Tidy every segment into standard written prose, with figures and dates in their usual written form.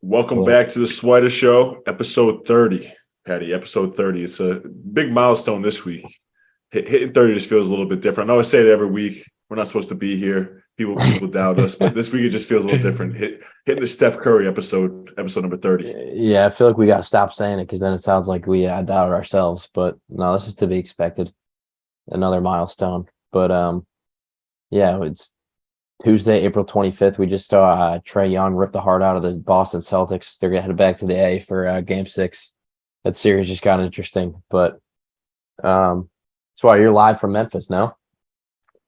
Welcome Well, back to the Swider Show, episode 30. Patty, episode 30. It's a big milestone this week. Hitting 30 just feels a little bit different. I know I say it every week. We're not supposed to be here. People doubt us, but this week it just feels a little different. Hitting the Steph Curry episode number 30. yeah, I feel like we got to stop saying it because then it sounds like we doubt ourselves. But no, this is to be expected. Another milestone. But yeah, it's Tuesday, April 25th. We just saw Trae Young rip the heart out of the Boston Celtics. They're headed back to the A for Game 6. That series just got interesting. But that's why you're live from Memphis now.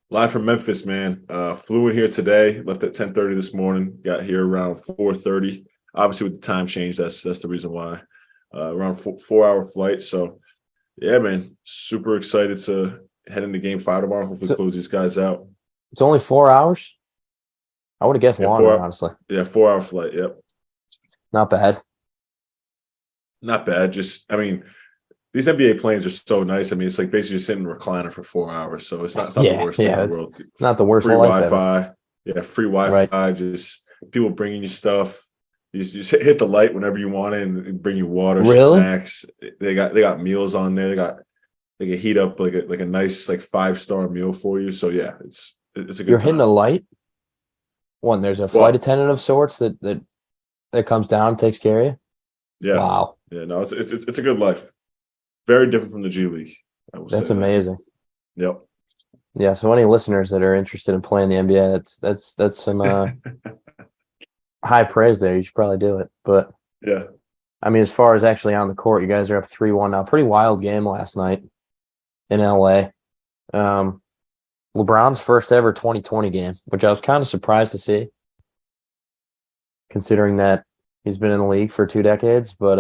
Live from Memphis, man. Flew in here today. Left at 10:30 this morning. Got here around 4:30. Obviously, with the time change, that's the reason why. Around 4 hour flight. So, yeah, man, super excited to head into Game 5 tomorrow. Hopefully, close these guys out. It's only 4 hours. I would have guessed Yeah, longer, honestly. Yeah, 4 hour flight. Yep. Not bad. Not bad. Just, I mean, these NBA planes are so nice. I mean, it's like basically just sitting in a recliner for 4 hours. So it's not the worst thing in the world. Not the worst free life Wi-Fi. ever. Yeah, free Wi-Fi. Right. Just people bringing you stuff. You just hit the light whenever you want it and bring you water, snacks. They got meals on there. They can heat up like a nice like 5-star meal for you. So yeah, it's a good You're time. hitting a light. There's a flight attendant of sorts that comes down and takes care of you. Yeah. Wow. Yeah, no, it's a good life. Very different from the G League. That's amazing. Yep. Yeah. So any listeners that are interested in playing the NBA, that's some high praise there. You should probably do it. But yeah, I mean, as far as actually on the court, you guys are up 3-1 now. Pretty wild game last night in LA. LeBron's first ever 2020 game, which I was kind of surprised to see, considering that he's been in the league for 2 decades. But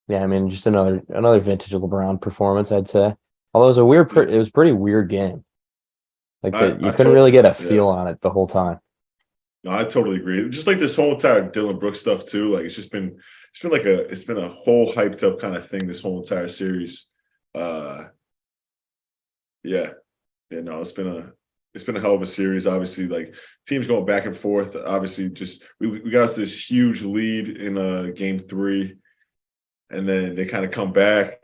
yeah, I mean, just another vintage of LeBron performance, I'd say. Although it was a pretty weird game. Like you couldn't really get a feel on it the whole time. No, I totally agree. Just like this whole entire Dylan Brooks stuff too. Like it's been a whole hyped up kind of thing. This whole entire series. Yeah, no, it's been a hell of a series. Obviously, like teams going back and forth. Obviously, just we got this huge lead in game 3, and then they kind of come back.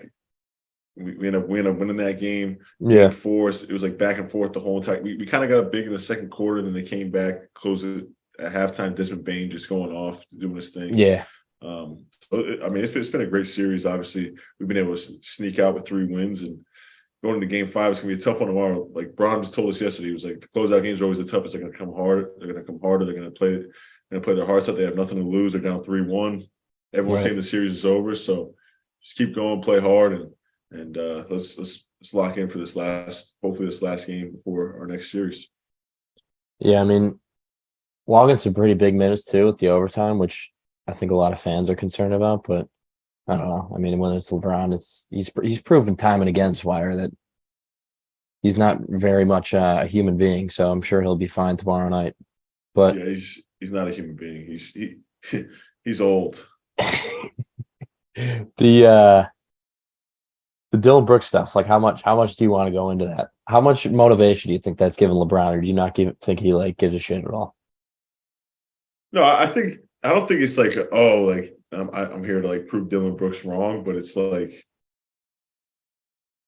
We end up winning that game. Yeah. Game 4, it was like back and forth the whole entire. We kind of got big in the second quarter, then they came back, closed it at halftime. Desmond Bane just going off, doing his thing. Yeah. So, I mean, it's been a great series. Obviously, we've been able to sneak out with 3 wins, and going into Game 5, it's gonna be a tough one tomorrow. Like Bron just told us yesterday, he was like, the closeout games are always the toughest. They're gonna come hard. They're gonna come harder. They're gonna play their hearts out. They have nothing to lose. They're down 3-1. Everyone's saying the series is over. So just keep going, play hard, and let's lock in for this last game before our next series. Yeah, I mean, logging some pretty big minutes too with the overtime, which I think a lot of fans are concerned about. But I don't know. I mean, when it's LeBron, he's proven time and again, Swider, that he's not very much a human being. So I'm sure he'll be fine tomorrow night. But yeah, he's not a human being. He's old. The Dylan Brooks stuff, like how much do you want to go into that? How much motivation do you think that's given LeBron, or do you not think he like gives a shit at all? No, I don't think it's like, I'm here to like prove Dylan Brooks wrong, but it's like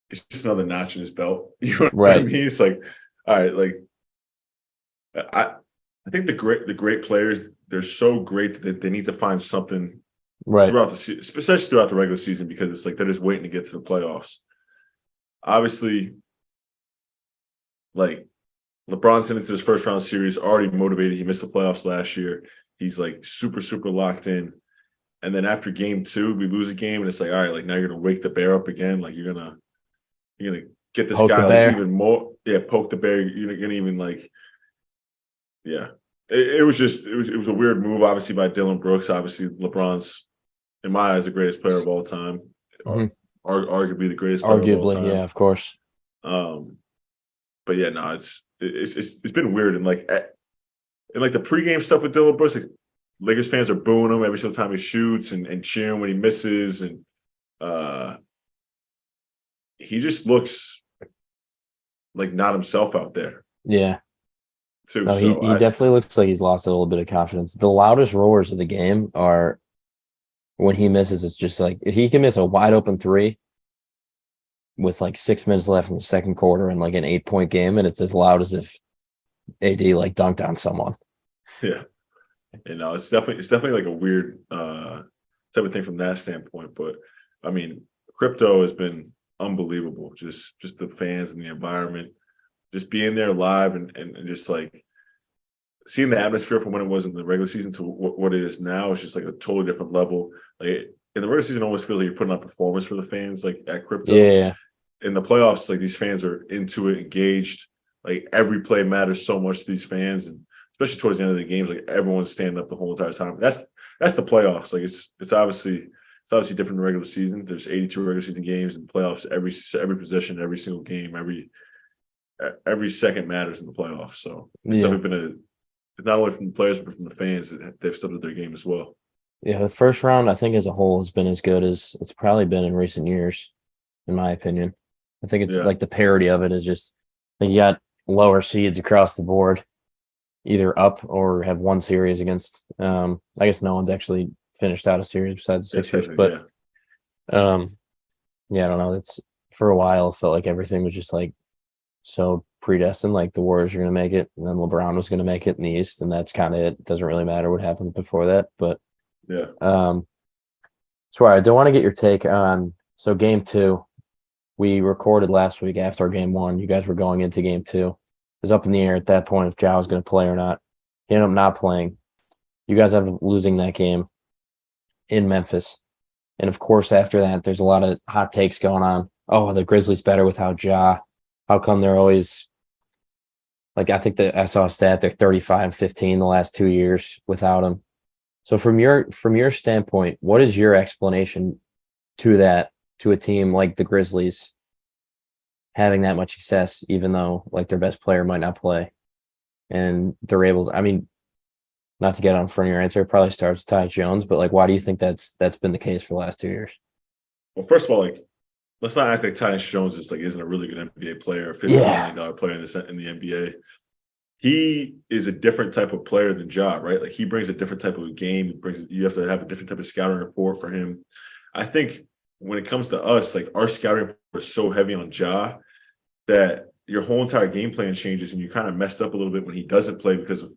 it's just another notch in his belt. You know what I mean? It's like, all right, like I think the great players, they're so great that they need to find something throughout especially throughout the regular season, because it's like they're just waiting to get to the playoffs. Obviously, like LeBron's into his first round series already motivated. He missed the playoffs last year. He's like super, super locked in. And then after game 2, we lose a game, and it's like, all right, like now you're gonna wake the bear up again. Like you're gonna get this guy like even more. Yeah, poke the bear. You're gonna even like, yeah. It was a weird move, obviously, by Dylan Brooks. Obviously, LeBron's, in my eyes, the greatest player of all time. Mm-hmm. Arguably the greatest player of all time. Yeah, of course. But yeah, no, it's been weird, and like the pregame stuff with Dylan Brooks, like Lakers fans are booing him every single time he shoots and cheering when he misses, and he just looks like not himself out there. Yeah. too. No, he So he definitely looks like he's lost a little bit of confidence. The loudest roars of the game are when he misses. It's just like if he can miss a wide open three with like 6 minutes left in the second quarter and like an 8-point game, and it's as loud as if AD like dunked on someone. yeah, it's definitely like a weird type of thing from that standpoint. But I mean, crypto has been unbelievable. Just the fans and the environment, just being there live and just like seeing the atmosphere from when it was in the regular season to what it is now. It's just like a totally different level. Like in the regular season, it almost feels like you're putting on a performance for the fans. Like at crypto, Yeah, in the playoffs, like these fans are into it, engaged. Like every play matters so much to these fans, and especially towards the end of the games, like everyone's standing up the whole entire time. That's the playoffs. Like it's obviously different in the regular season. There's 82 regular season games and playoffs. Every possession, every single game, every second matters in the playoffs. So it's yeah, definitely been not only from the players but from the fans that they've stepped up their game as well. yeah. The first round, I think, as a whole, has been as good as it's probably been in recent years, in my opinion. I think it's Yeah, like the parity of it is just like you got lower seeds across the board, either up or have won series against. I guess no one's actually finished out a series besides the yeah, Sixers, technically, but yeah. yeah, I don't know. It's for a while it felt like everything was just like so predestined. Like the Warriors are going to make it, and then LeBron was going to make it in the East, and that's kind of it. It doesn't really matter what happened before that, but Yeah. um, so I do want to get your take on so game two. We recorded last week after game one. You guys were going into game two. It was up in the air at that point if Ja was going to play or not. He ended up not playing. You guys ended up losing that game in Memphis. And of course, after that, there's a lot of hot takes going on. Oh, the Grizzlies better without Ja. How come they're always like I think that I saw a stat they're 35-15 the last 2 years without him. So from your standpoint, what is your explanation to that to a team like the Grizzlies having that much success, even though like their best player might not play, and they're able to, I mean, not to get on front of your answer, it probably starts with Ty Jones, but like, why do you think that's been the case for the last 2 years? Well, first of all, like let's not act like Tyus Jones isn't a really good NBA player, Yeah. $15 million player in the NBA. He is a different type of player than Ja, right? Like he brings a different type of game. You have to have a different type of scouting report for him. I think when it comes to us, like our scouting report is so heavy on Ja that your whole entire game plan changes, and you kind of messed up a little bit when he doesn't play because of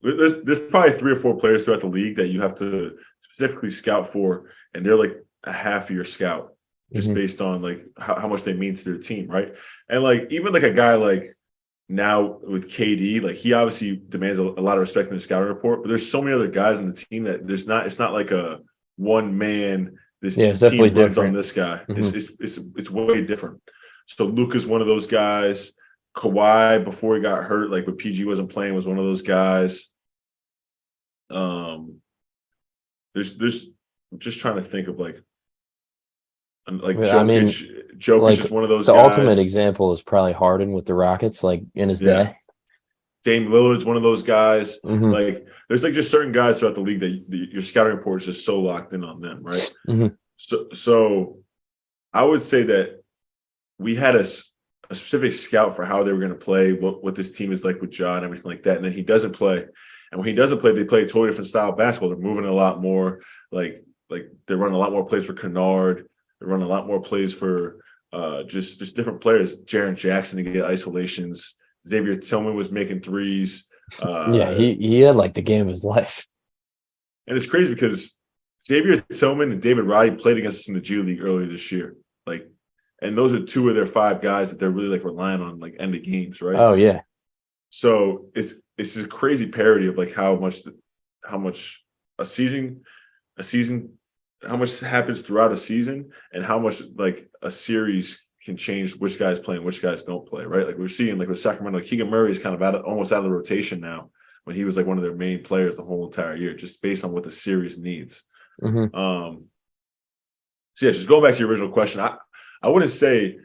there's probably 3 or 4 players throughout the league that you have to specifically scout for, and they're like a half of your scout just Mm-hmm. based on like how much they mean to their team, right? And like even like a guy like now with KD, like he obviously demands a lot of respect in the scouting report, but there's so many other guys on the team that it's not like a one man. Yeah, The it's definitely team runs on different. this guy. Mm-hmm. It's way different. So Luka's one of those guys. Kawhi before he got hurt, like when PG wasn't playing, was one of those guys. Um, there's I'm just trying to think of like I mean, Jokic like is one of those the ultimate guys. example is probably Harden with the Rockets, like in his Yeah. day. Dame Lillard's one of those guys. Mm-hmm. Like, there's like just certain guys throughout the league that your scouting report is just so locked in on them, right? Mm-hmm. So I would say that we had a specific scout for how they were going to play, what this team is like with Ja and everything like that. And then he doesn't play, and when he doesn't play, they play a totally different style of basketball. They're moving a lot more, like they're running a lot more plays for Kennard. They're running a lot more plays for just different players. Jaren Jackson to get isolations. Xavier Tillman was making threes. Yeah, he had like the game of his life. And it's crazy because Xavier Tillman and David Roddy played against us in the G League earlier this year. Like, and those are 2 of their 5 guys that they're really like relying on like end of games, right? Oh yeah. So it's a crazy parody of like how much a season how much happens throughout a season and how much like a series can change which guys play and which guys don't play, right? Like we're seeing like with Sacramento, like Keegan Murray is kind of almost out of the rotation now when he was like one of their main players the whole entire year, just based on what the series needs. Mm-hmm. So yeah, just going back to your original question, I wouldn't say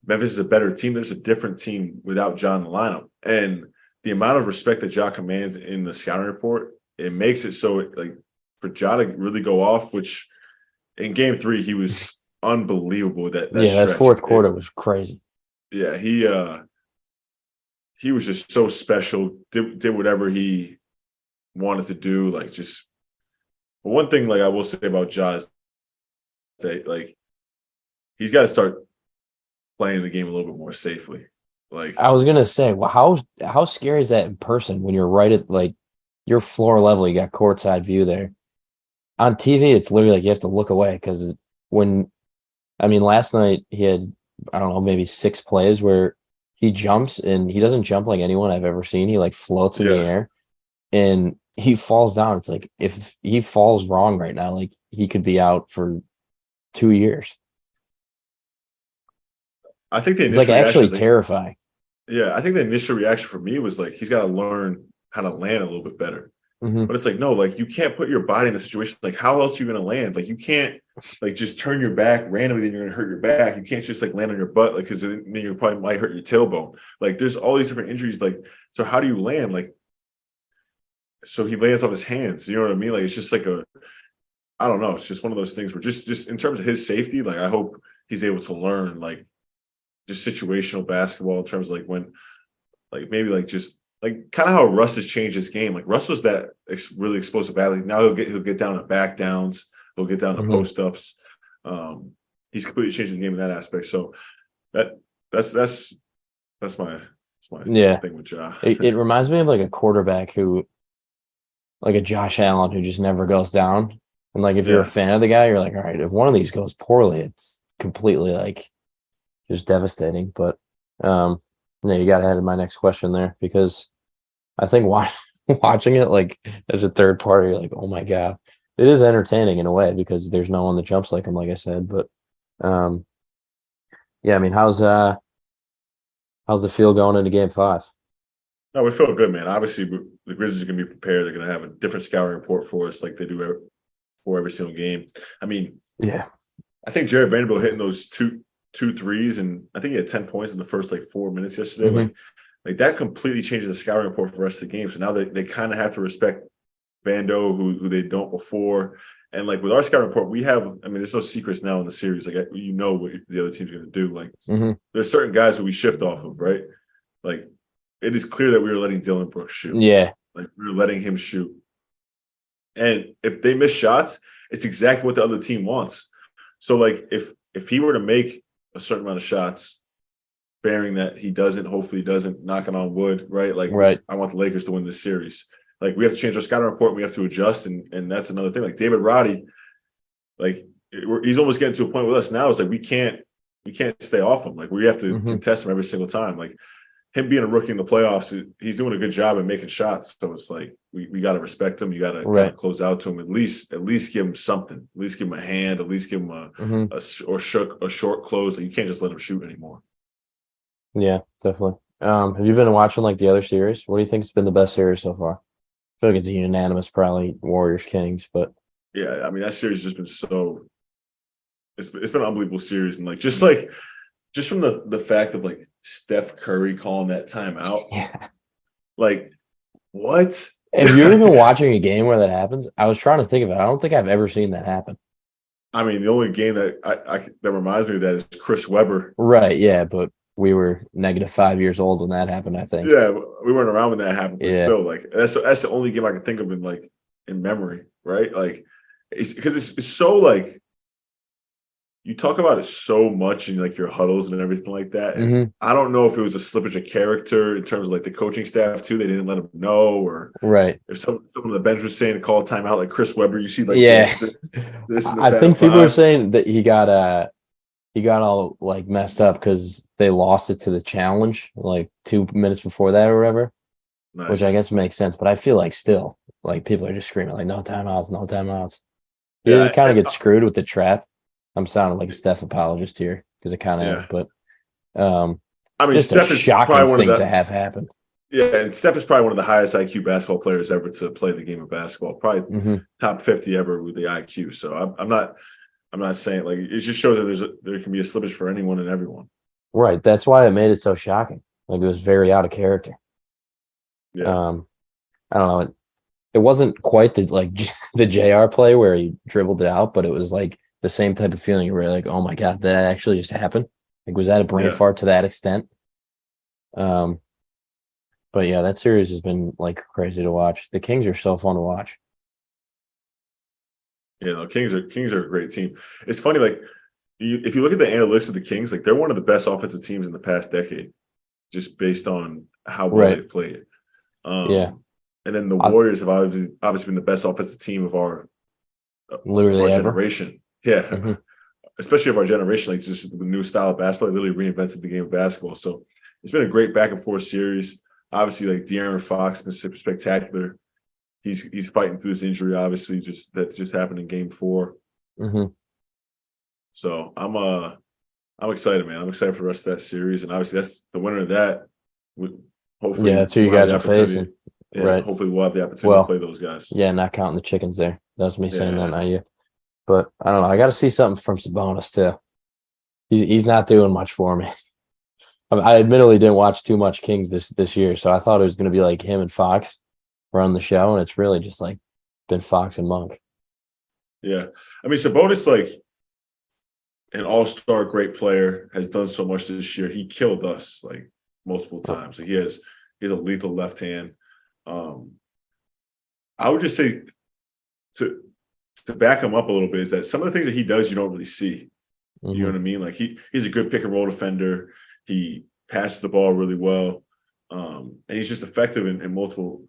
Memphis is a better team. There's a different team without Ja in the lineup. And the amount of respect that Ja commands in the scouting report, it makes it so like for Ja to really go off, which in game 3, he was unbelievable that Yeah, that stretch. fourth quarter was crazy. Yeah, he was just so special. Did whatever he wanted to do. Like just, but one thing like I will say about Ja is that like he's got to start playing the game a little bit more safely. Like I was gonna say, well, how scary is that in person when you're right at like your floor level? You got courtside view there. On TV, it's literally like you have to look away because when, I mean, last night he had, I don't know, maybe 6 plays where he jumps and he doesn't jump like anyone I've ever seen. He like floats in the yeah, air and he falls down. It's like if he falls wrong right now, like he could be out for 2 years. I think the It's like initial reaction actually is like, terrifying. yeah, I think the initial reaction for me was like he's got to learn how to land a little bit better. Hmm. But it's like, no, like you can't put your body in a situation like how else are you gonna land? Like you can't like just turn your back randomly, then you're gonna hurt your back. You can't just like land on your butt, like because then you probably might hurt your tailbone. Like there's all these different injuries. Like, so how do you land? Like, so he lands on his hands. You know what I mean? Like it's just like I don't know. It's just one of those things where just in terms of his safety, like I hope he's able to learn like just situational basketball in terms of like when like maybe like just like kind of how Russ has changed his game. Like Russ was that really explosive athlete. Now he'll get down to back downs. He'll get down to Hmm. post ups. He's completely changed his game in that aspect. So that that's my Yeah. thing with Ja. It reminds me of like a quarterback who, like a Josh Allen who just never goes down. And like if you're a Yeah. fan of the guy, you're like, all right, if one of these goes poorly, it's completely like just devastating. But yeah, you got ahead of my next question there because I think watching it like as a third party, you're like, oh my God. It is entertaining in a way because there's no one that jumps like him, like I said. But um yeah, I mean, how's the feel going into game 5? No, we feel good, man. Obviously, the Grizzlies are going to be prepared. They're going to have a different scouting report for us, like they do for every single game. I mean, Yeah. I think Jared Vanderbilt hitting those two threes, and I think he had 10 points in the first like 4 minutes yesterday. Hmm. Like that completely changes the scouting report for the rest of the game. So now they kind of have to respect Vando, who they don't before. And like with our scouting report, we have, I mean, there's no secrets now in the series. Like you know what the other team's going to do. Like Hmm. there's certain guys who we shift off of, right? Like it is clear that we were letting Dylan Brooks shoot. Yeah. Like we were letting him shoot. And if they miss shots, it's exactly what the other team wants. So like if he were to make a certain amount of shots, bearing that he doesn't, hopefully he doesn't, knocking on wood, right? Like Right. I want the Lakers to win this series. Like we have to change our scouting report. We have to adjust, and that's another thing. Like David Roddy, like he's almost getting to a point with us now. It's like we can't stay off him. Like we have to Hmm. contest him every single time. Like him being a rookie in the playoffs, he's doing a good job at making shots. So it's like we got to respect him. You got to Right. close out to him. At least give him something. At least give him a hand. At least give him Hmm. a short close. Like you can't just let him shoot anymore. Yeah, definitely. Have you been watching like the other series? What do you think's been the best series so far? I feel like it's a unanimous, probably Warriors Kings, but Yeah, I mean that series has just been so. It's been an unbelievable series, and just from the fact of like Steph Curry calling that timeout, yeah. like what? Have you ever been watching a game where that happens? I was trying to think of it. I don't think I've ever seen that happen. I mean, the only game that that reminds me of that is Chris Webber. Right, yeah, but we were -5 years old when that happened, I think. Yeah, we weren't around when that happened, but Yeah. still, like that's the only game I can think of in memory, right? Like, it's because it's so like you talk about it so much in like your huddles and everything like that. And Hmm. I don't know if it was a slippage of character in terms of like the coaching staff too. They didn't let him know, or Right. if someone on the bench was saying to call a timeout, like Chris Webber, you see like Yeah. this in the I back think people are five. saying that he got all like messed up because they lost it to the challenge like 2 minutes before that or whatever, which I Nice. guess makes sense. But I feel like still like people are just screaming like no timeouts, no timeouts. He Yeah, did kind of get screwed with the trap. I'm sounding like a Steph apologist here because I kind of am, yeah. but I mean, just a Steph is shocking probably one of thing to the have happen. yeah, and Steph is probably one of the highest IQ basketball players ever to play the game of basketball. Probably Hmm. top 50 ever with the IQ. So I'm not saying like it just shows that there can be a slippage for anyone and everyone. Right. That's why it made it so shocking. Like it was very out of character. Yeah, Um, I don't know. It wasn't quite the like the JR play where he dribbled it out, but it was like the same type of feeling where you're like, oh my God, that actually just happened. Like, was that a brain yeah. fart to that extent? Um, But yeah, that series has been like crazy to watch. The Kings are so fun to watch. You know, Kings are a great team. It's funny, like if you look at the analytics of the Kings, like they're one of the best offensive teams in the past decade, just based on how well Right. they've played. Yeah. And then the I, Warriors have obviously been the best offensive team of our literally ever. generation. Yeah, Hmm. especially of our generation. Like just the new style of basketball, it really reinvented the game of basketball. So it's been a great back and forth series. Obviously, like De'Aaron Fox has been spectacular. He's fighting through this injury, obviously, that just happened in Game 4. Hmm. So I'm excited, man. I'm excited for the rest of that series, and obviously that's the winner of that. Yeah, Hopefully, that's who you we'll have guys the are opportunity. facing. Yeah, Right. hopefully we'll have the opportunity to Well, play those guys. yeah, not counting the chickens there. That's me saying that, Yeah, not you. But I don't know. I got to see something from Sabonis too. He's not doing much for me. I admittedly didn't watch too much Kings this year, so I thought it was going to be like him and Fox run the show, and it's really just like been Fox and Monk. yeah. I mean, Sabonis, like an all-star, great player, has done so much this year. He killed us like multiple times. Like, he has a lethal left hand. Um, I would just say to back him up a little bit is that some of the things that he does you don't really see. You know Hmm. what I mean? Like he's a good pick and roll defender. He passes the ball really well, and he's just effective in multiple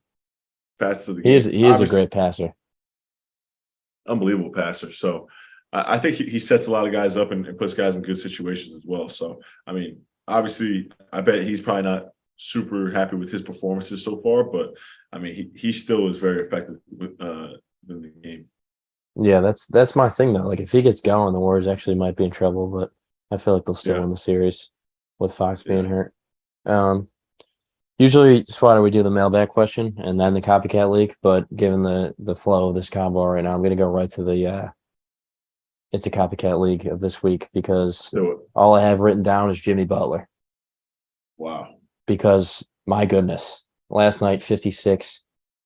facets of the He is game. he is a Obviously, great passer. unbelievable passer. So I think he sets a lot of guys up and puts guys in good situations as well. So I mean, obviously, I bet he's probably not super happy with his performances so far, but I mean, he still is very effective in the game. Yeah, that's my thing though. Like if he gets going, the Warriors actually might be in trouble, but I feel like they'll still Yeah, win the series with Fox being yeah. hurt. Um, Usually, Swatter, we do the mailbag question and then the copycat league, but given the flow of this combo right now, I'm gonna go right to the it's a copycat league of this week because Do it. all I have written down is Jimmy Butler. Wow. Because my goodness, last night 56,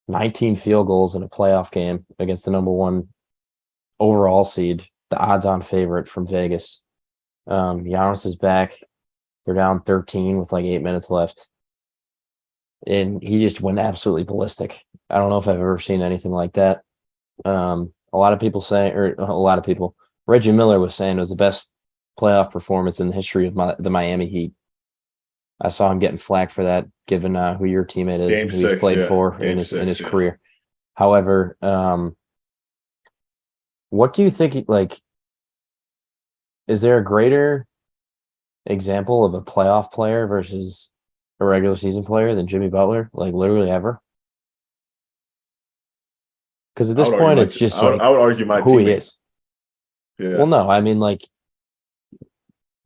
19 field goals in a playoff game against the number one overall seed, the odds-on favorite from Vegas. Giannis is back. They're down 13 with like 8 minutes left. And he just went absolutely ballistic. I don't know if I've ever seen anything like that. A lot of people say, or a lot of people, Reggie Miller was saying it was the best playoff performance in the history of the Miami Heat. I saw him getting flack for that, given who your teammate is Game and who he's 6, played yeah. for Game in 6, his yeah. career. However, what do you think? Like, is there a greater example of a playoff player versus a regular season player than Jimmy Butler? Like, literally ever? Because at I this would argue point, my it's just I like would argue my who he teammate. is. Yeah. Well, no, I mean, like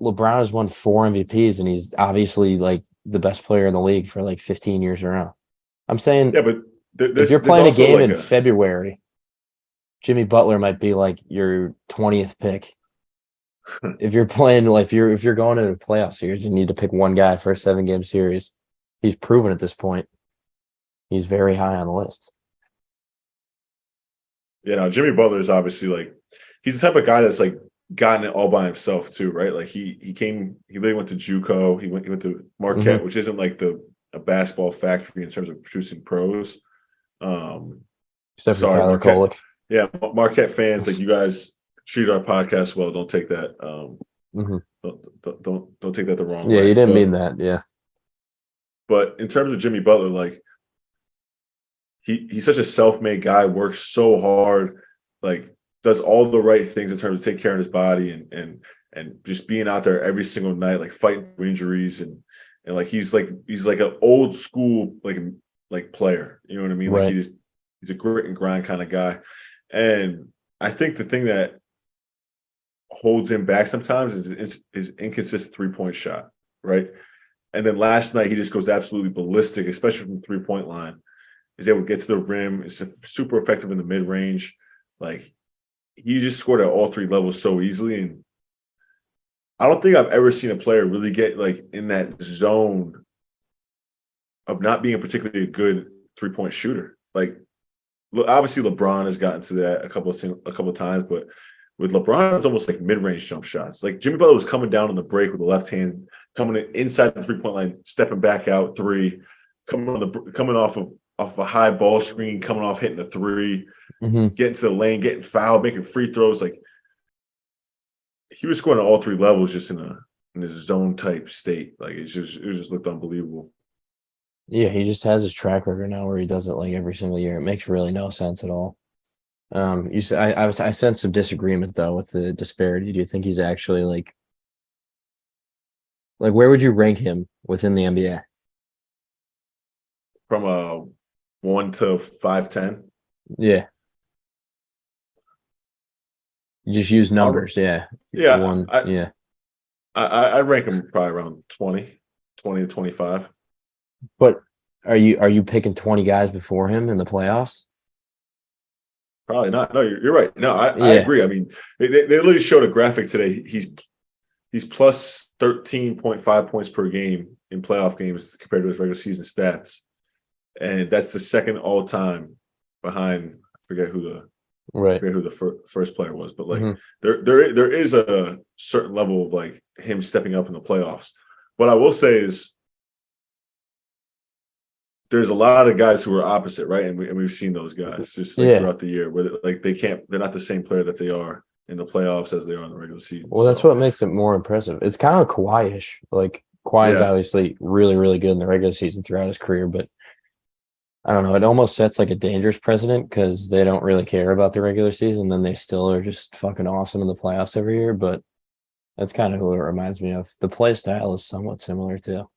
LeBron has won 4 MVPs, and he's obviously like the best player in the league for like 15 years in a row. I'm saying Yeah, but if you're there's playing a also game like in a February, Jimmy Butler might be like your 20th pick. If you're playing like if you're going into a playoff series, you need to pick one guy for a 7 game series. He's proven at this point. He's very high on the list. Jimmy Butler is obviously like he's the type of guy that's like gotten it all by himself too, right? Like he literally went to JUCO, he went to Marquette, Hmm. which isn't like a basketball factory in terms of producing pros. Um Except for sorry, Tyler Marquette. Kolek. Yeah, Marquette fans, like you guys treat our podcast well. Don't take that Hmm. don't take that the wrong Yeah, you way. didn't mean that. Yeah. But in terms of Jimmy Butler, like he's such a self-made guy, works so hard, like does all the right things in terms of taking care of his body and just being out there every single night, like fighting through injuries and like he's like an old school like player. You know what I mean? Like Right. he's a grit and grind kind of guy. And I think the thing that holds him back sometimes is his inconsistent 3-point shot, right? And then last night he just goes absolutely ballistic, especially from the 3-point line. He's able to get to the rim. Is super effective in the mid range. Like he just scored at all 3 levels so easily. And I don't think I've ever seen a player really get like in that zone of not being a particularly good 3-point shooter. Like obviously LeBron has gotten to that a couple of times, but with LeBron, it's almost like mid-range jump shots. Like Jimmy Butler was coming down on the break with the left hand, coming in inside the 3-point line, stepping back out 3, coming off a high ball screen, coming off hitting the three, Hmm. getting to the lane, getting fouled, making free throws. Like he was scoring at all three levels, just in a zone type state. Like it just looked unbelievable. Yeah, he just has his track record now where he does it like every single year. It makes really no sense at all. You said I sense some disagreement though with the disparity. Do you think he's actually like where would you rank him within the NBA? From a 1 to 5'10". Yeah, you just use numbers. Yeah, Yeah, one. Yeah, I rank him probably around 20 to 25. but are you picking 20 guys before him in the playoffs? Probably not. No, you're right. No, I Yeah, agree. I mean, they literally showed a graphic today. He's plus 13.5 points per game in playoff games compared to his regular season stats. And that's the second all time behind, I right. forget who the first player was, but like Hmm. there is a certain level of like him stepping up in the playoffs. What I will say is there's a lot of guys who are opposite, right? And we've seen those guys just like Yeah. throughout the year where like they're not the same player that they are in the playoffs as they are in the regular season. Well, that's So what makes it more impressive. It's kind of Kawhi-ish. Like Kawhi is yeah, obviously really, really good in the regular season throughout his career, but I don't know. It almost sets like a dangerous precedent because they don't really care about the regular season. Then they still are just fucking awesome in the playoffs every year. But that's kind of who it reminds me of. The play style is somewhat similar too.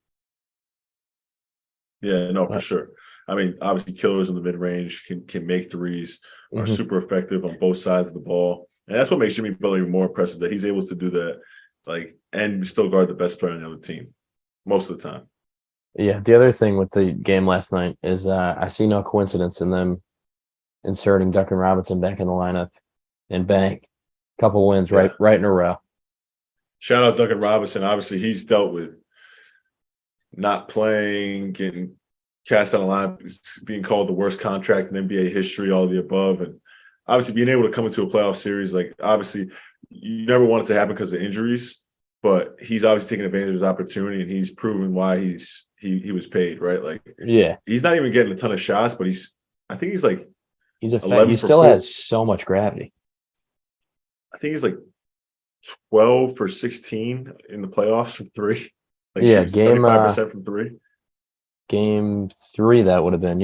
yeah, no, for But sure. I mean, obviously killers in the mid range can make threes, are mhm. super effective on both sides of the ball. And that's what makes Jimmy Butler even more impressive that he's able to do that, like, and still guard the best player on the other team most of the time. Yeah, the other thing with the game last night is I see no coincidence in them inserting Duncan Robinson back in the lineup and bang, couple wins Yeah. right in a row. Shout out Duncan Robinson. Obviously, he's dealt with not playing, getting cast out of line, being called the worst contract in NBA history, all of the above. And obviously being able to come into a playoff series, like obviously you never want it to happen because of injuries, but he's obviously taking advantage of his opportunity and he's proven why he was paid, right? Like Yeah, he's not even getting a ton of shots, but I think he's like he 11 for still 4. has so much gravity. I think he's like 12 for 16 in the playoffs from three. Like Yeah, shoots 35% from three. game three that would have been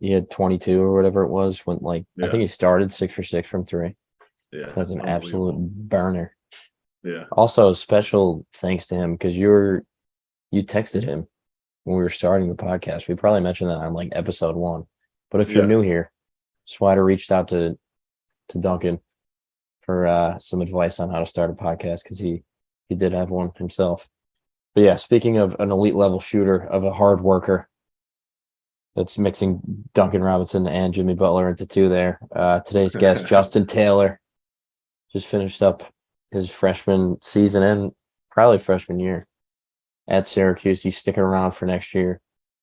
he had 22 or whatever it was when I Yeah. think he started 6 for 6 from three. Yeah. That's an absolute Unbelievable. burner. Yeah. Also, special thanks to him because you texted him when we were starting the podcast. We probably mentioned that on like episode 1. But if you're Yeah. new here, Swider reached out to Duncan for some advice on how to start a podcast because he did have one himself. But yeah, speaking of an elite level shooter, of a hard worker that's mixing Duncan Robinson and Jimmy Butler into two there. Today's guest, Justin Taylor, just finished up his freshman season and probably freshman year at Syracuse. He's sticking around for next year.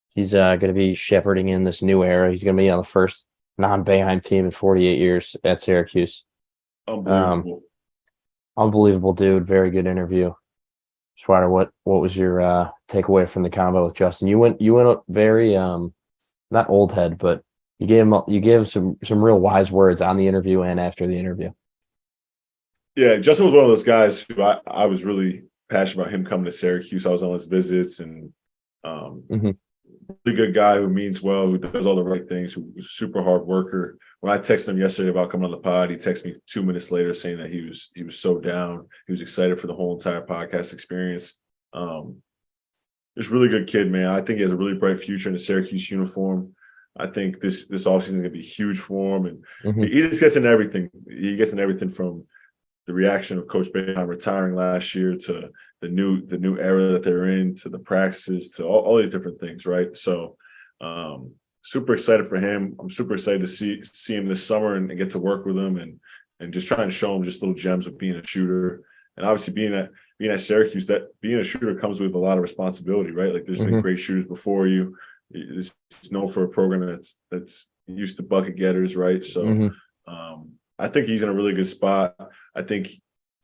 He's going to be shepherding in this new era. He's going to be on the first non-Boeheim team in 48 years at Syracuse. Unbelievable. Unbelievable dude. Very good interview. Schwader, what was your takeaway from the combo with Justin? You went very not old head, but you gave some real wise words on the interview and after the interview. Yeah, Justin was one of those guys who I was really passionate about him coming to Syracuse. I was on his visits and Mm-hmm. really good guy who means well, who does all the right things, who's a super hard worker. When I texted him yesterday about coming on the pod, he texted me 2 minutes later saying that he was so down. He was excited for the whole entire podcast experience. Just really good kid, man. I think he has a really bright future in the Syracuse uniform. I think this offseason is going to be huge for him. And Mm-hmm. he just gets into everything. He gets into everything from the reaction of Coach Boeheim retiring last year to the new era that they're in, to the practices, to all these different things, right? So super excited for him. I'm super excited to see him this summer and get to work with him and just try and show him just little gems of being a shooter. And obviously being at Syracuse, that being a shooter comes with a lot of responsibility, right? Like there's Mm-hmm. been great shooters before you. It's known for a program that's used to bucket getters, right? So Mm-hmm. I think he's in a really good spot. I think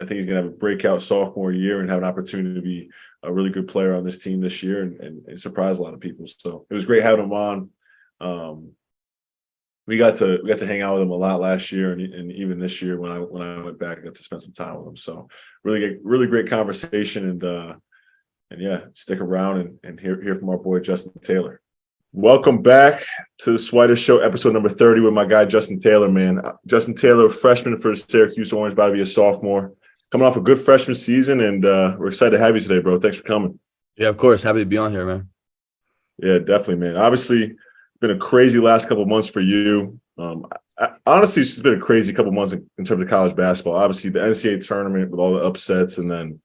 I think he's going to have a breakout sophomore year and have an opportunity to be a really good player on this team this year and surprise a lot of people. So it was great having him on. We got to hang out with him a lot last year and even this year when I went back, I got to spend some time with him. So really great conversation and yeah, stick around and hear from our boy Justin Taylor. Welcome back to the Swider Show, episode number 30 with my guy Justin Taylor, man. Justin Taylor, freshman for the Syracuse Orange, about to be a sophomore. Coming off a good freshman season, and we're excited to have you today, bro. Thanks for coming. Yeah, of course. Happy to be on here, man. Yeah, definitely, man. Obviously, been a crazy last couple of months for you. Honestly, it's just been a crazy couple of months in terms of college basketball. Obviously, the NCAA tournament with all the upsets, and then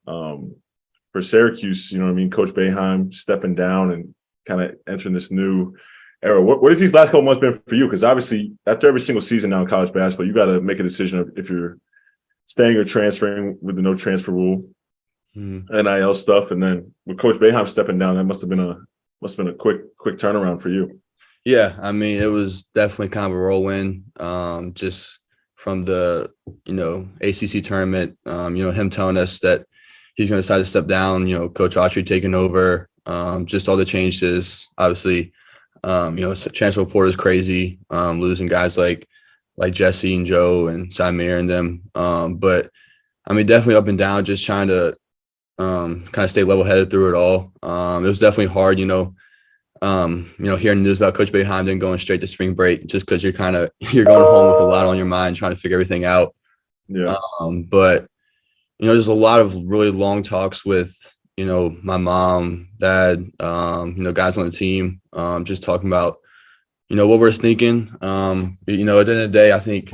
for Syracuse, you know what I mean, Coach Boeheim stepping down and kind of entering this new era. What has these last couple of months been for you? Because obviously, after every single season now in college basketball, you got to make a decision of if you're staying or transferring with the no transfer rule, NIL stuff, and then with Coach Boeheim stepping down, that must have been a quick turnaround for you. Yeah, I mean, it was definitely kind of a whirlwind. Just from the ACC tournament, him telling us that he's going to decide to step down. Coach Autry taking over. Just all the changes. Obviously, transfer portal is crazy. Losing guys like Jesse and Joe and Samir and them. But I mean, definitely up and down, just trying to kind of stay level headed through it all. It was definitely hard, hearing the news about Coach Boeheim then going straight to spring break, just because you're going home with a lot on your mind, trying to figure everything out. Yeah. But there's a lot of really long talks with, my mom, dad, guys on the team, just talking about, what we're thinking. At the end of the day, I think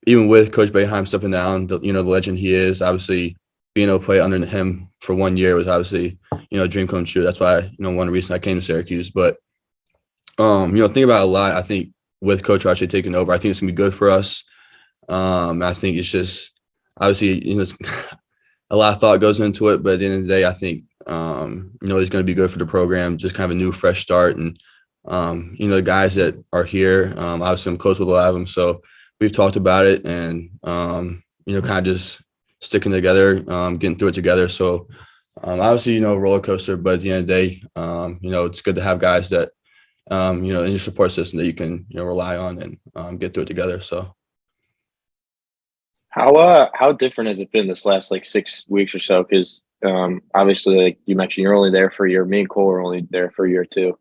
even with Coach Boeheim stepping down, the legend he is, obviously being able to play under him for 1 year was obviously, a dream come true. That's why, one of the reasons I came to Syracuse. But, think about it a lot. I think with Coach Autry taking over, I think it's going to be good for us. I think it's just obviously, a lot of thought goes into it. But at the end of the day, I think, it's going to be good for the program, just kind of a new, fresh start. And, the guys that are here, obviously I'm close with a lot of them. So we've talked about it and, kind of just sticking together, getting through it together. So obviously, roller coaster, but at the end of the day, it's good to have guys that, in your support system that you can, rely on and get through it together. So. How different has it been this last 6 weeks or so? Because obviously, like you mentioned, you're only there for a year. Me and Cole are only there for a year too.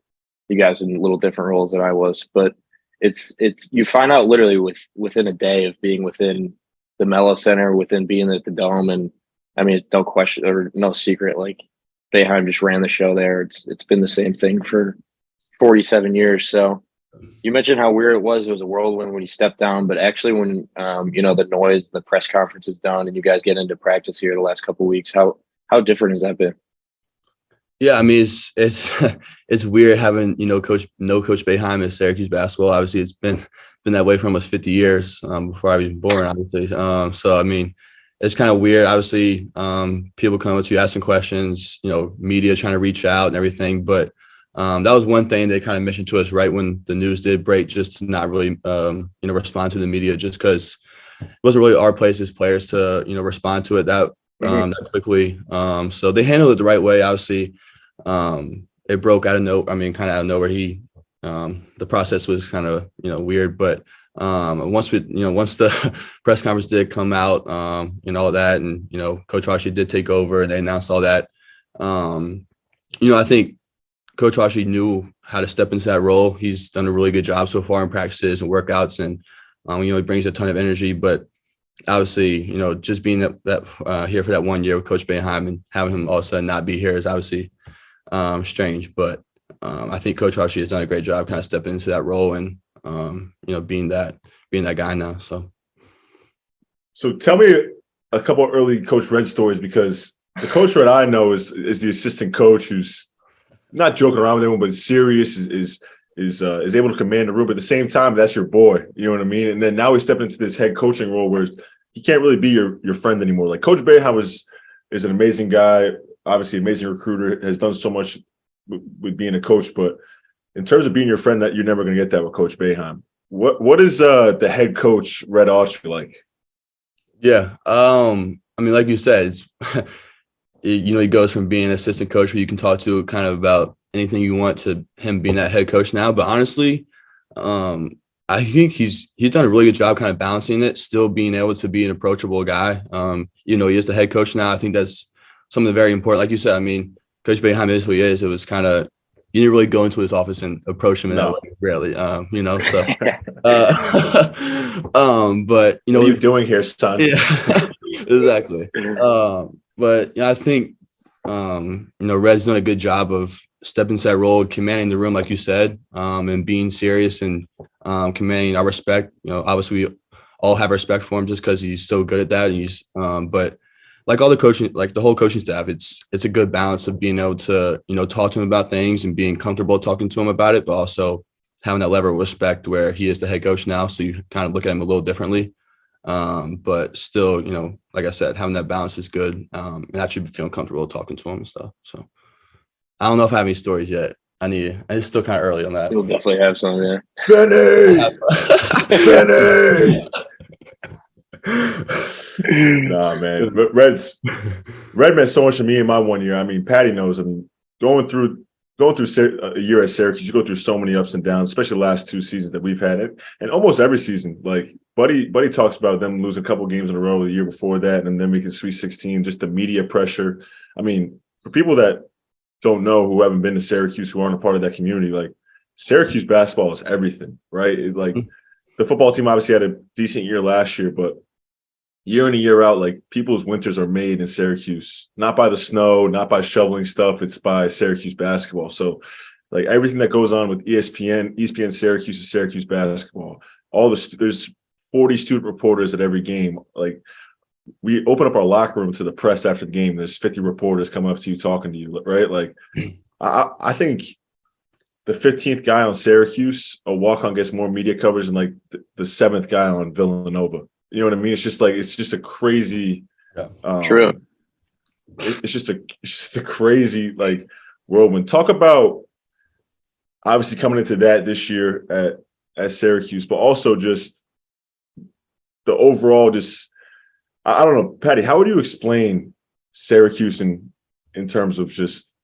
You guys in little different roles than I was, but it's you find out literally within a day of being within the Mello Center, within being at the Dome, and I mean it's no question or no secret. Like Boeheim just ran the show there. It's been the same thing for 47 years. So you mentioned how weird it was. It was a whirlwind when he stepped down, but actually when the noise, the press conference is done, and you guys get into practice here the last couple of weeks, how different has that been? Yeah, I mean it's weird having Coach Boeheim in Syracuse basketball. Obviously, it's been that way for almost 50 years before I was even born. Obviously, so I mean, it's kind of weird. Obviously, people come up to you asking questions, media trying to reach out and everything. But that was one thing they kind of mentioned to us right when the news did break, just to not really respond to the media, just because it wasn't really our place as players to respond to it that quickly. So they handled it the right way. Obviously, it broke kind of out of nowhere. The process was kind of weird, but once the press conference did come out and all that, and Coach Autry did take over and they announced all that, I think Coach Autry knew how to step into that role. He's done a really good job so far in practices and workouts, and he brings a ton of energy. But obviously, just being that here for that 1 year with Coach Boeheim and having him all of a sudden not be here is obviously strange. But I think Coach Autry has done a great job kind of stepping into that role and being that guy now. So tell me a couple of early Coach Red stories, because the Coach Red I know is the assistant coach who's not joking around with everyone, but serious, is able to command the room. But at the same time, that's your boy. You know what I mean? And then now he's stepping into this head coaching role where he can't really be your friend anymore. Like Coach Boeheim is an amazing guy, obviously amazing recruiter, has done so much with being a coach. But in terms of being your friend, that you're never going to get that with Coach Boeheim. What is the head coach Red Autry like? Yeah. I mean, like you said, it's he goes from being an assistant coach where you can talk to kind of about anything you want to him being that head coach now. But honestly, I think he's done a really good job kind of balancing it, still being able to be an approachable guy. He is the head coach now. I think that's something very important. Like you said, I mean, Coach Boeheim is who he is. It was kind of you didn't really go into his office and approach him in that way, really. So but what are you doing here, son? Yeah, exactly. But I think Red's done a good job of stepping into that role, commanding the room, like you said, and being serious and commanding our respect. Obviously we all have respect for him just because he's so good at that. And he's but like all the coaching, like the whole coaching staff, it's a good balance of being able to talk to him about things and being comfortable talking to him about it, but also having that level of respect where he is the head coach now, so you kind of look at him a little differently. But still, like I said, having that balance is good. And actually feeling comfortable talking to him and stuff. So I don't know if I have any stories yet. It's still kind of early on that. You'll definitely have some, yeah. Benny! Nah, man. Red meant so much to me in my 1 year. I mean, Patty knows. I mean, going through a year at Syracuse, you go through so many ups and downs, especially the last 2 seasons that we've had it, and almost every season. Like Buddy talks about them losing a couple games in a row the year before that, and then making Sweet 16. Just the media pressure. I mean, for people that don't know, who haven't been to Syracuse, who aren't a part of that community, like Syracuse basketball is everything, right? The football team obviously had a decent year last year, but year in and year out, like people's winters are made in Syracuse, not by the snow, not by shoveling stuff. It's by Syracuse basketball. So like everything that goes on with ESPN Syracuse is Syracuse basketball. There's 40 student reporters at every game. Like we open up our locker room to the press after the game. There's 50 reporters coming up to you, talking to you, right? Like I think the 15th guy on Syracuse, a walk-on, gets more media coverage than like the 7th guy on Villanova. You know what I mean? It's just a crazy, True. It's just a crazy like whirlwind. Talk about obviously coming into that this year at Syracuse, but also just the overall. Just I don't know, Patty. How would you explain Syracuse in terms of just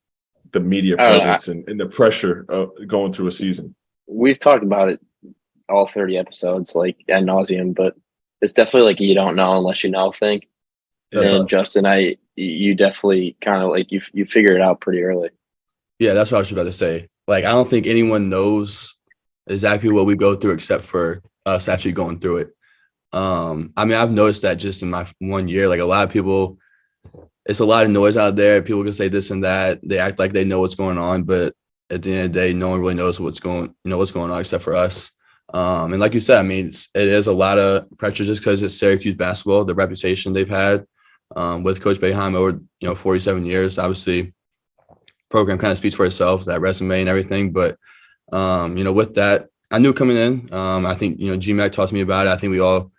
the media presence and the pressure of going through a season? We've talked about it all 30 episodes, like ad nauseum, but it's definitely like you don't know unless you know thing. And Justin, you definitely kind of like you figure it out pretty early. Yeah, that's what I was about to say. Like, I don't think anyone knows exactly what we go through except for us actually going through it. I mean, I've noticed that just in my 1 year, like a lot of people, it's a lot of noise out there. People can say this and that. They act like they know what's going on, but at the end of the day, no one really knows what's going on except for us. And like you said, I mean, it is a lot of pressure just because it's Syracuse basketball, the reputation they've had with Coach Boeheim over 47 years. Obviously, program kind of speaks for itself, that resume and everything. But with that, I knew coming in. I think GMAC talked to me about it. I think we all,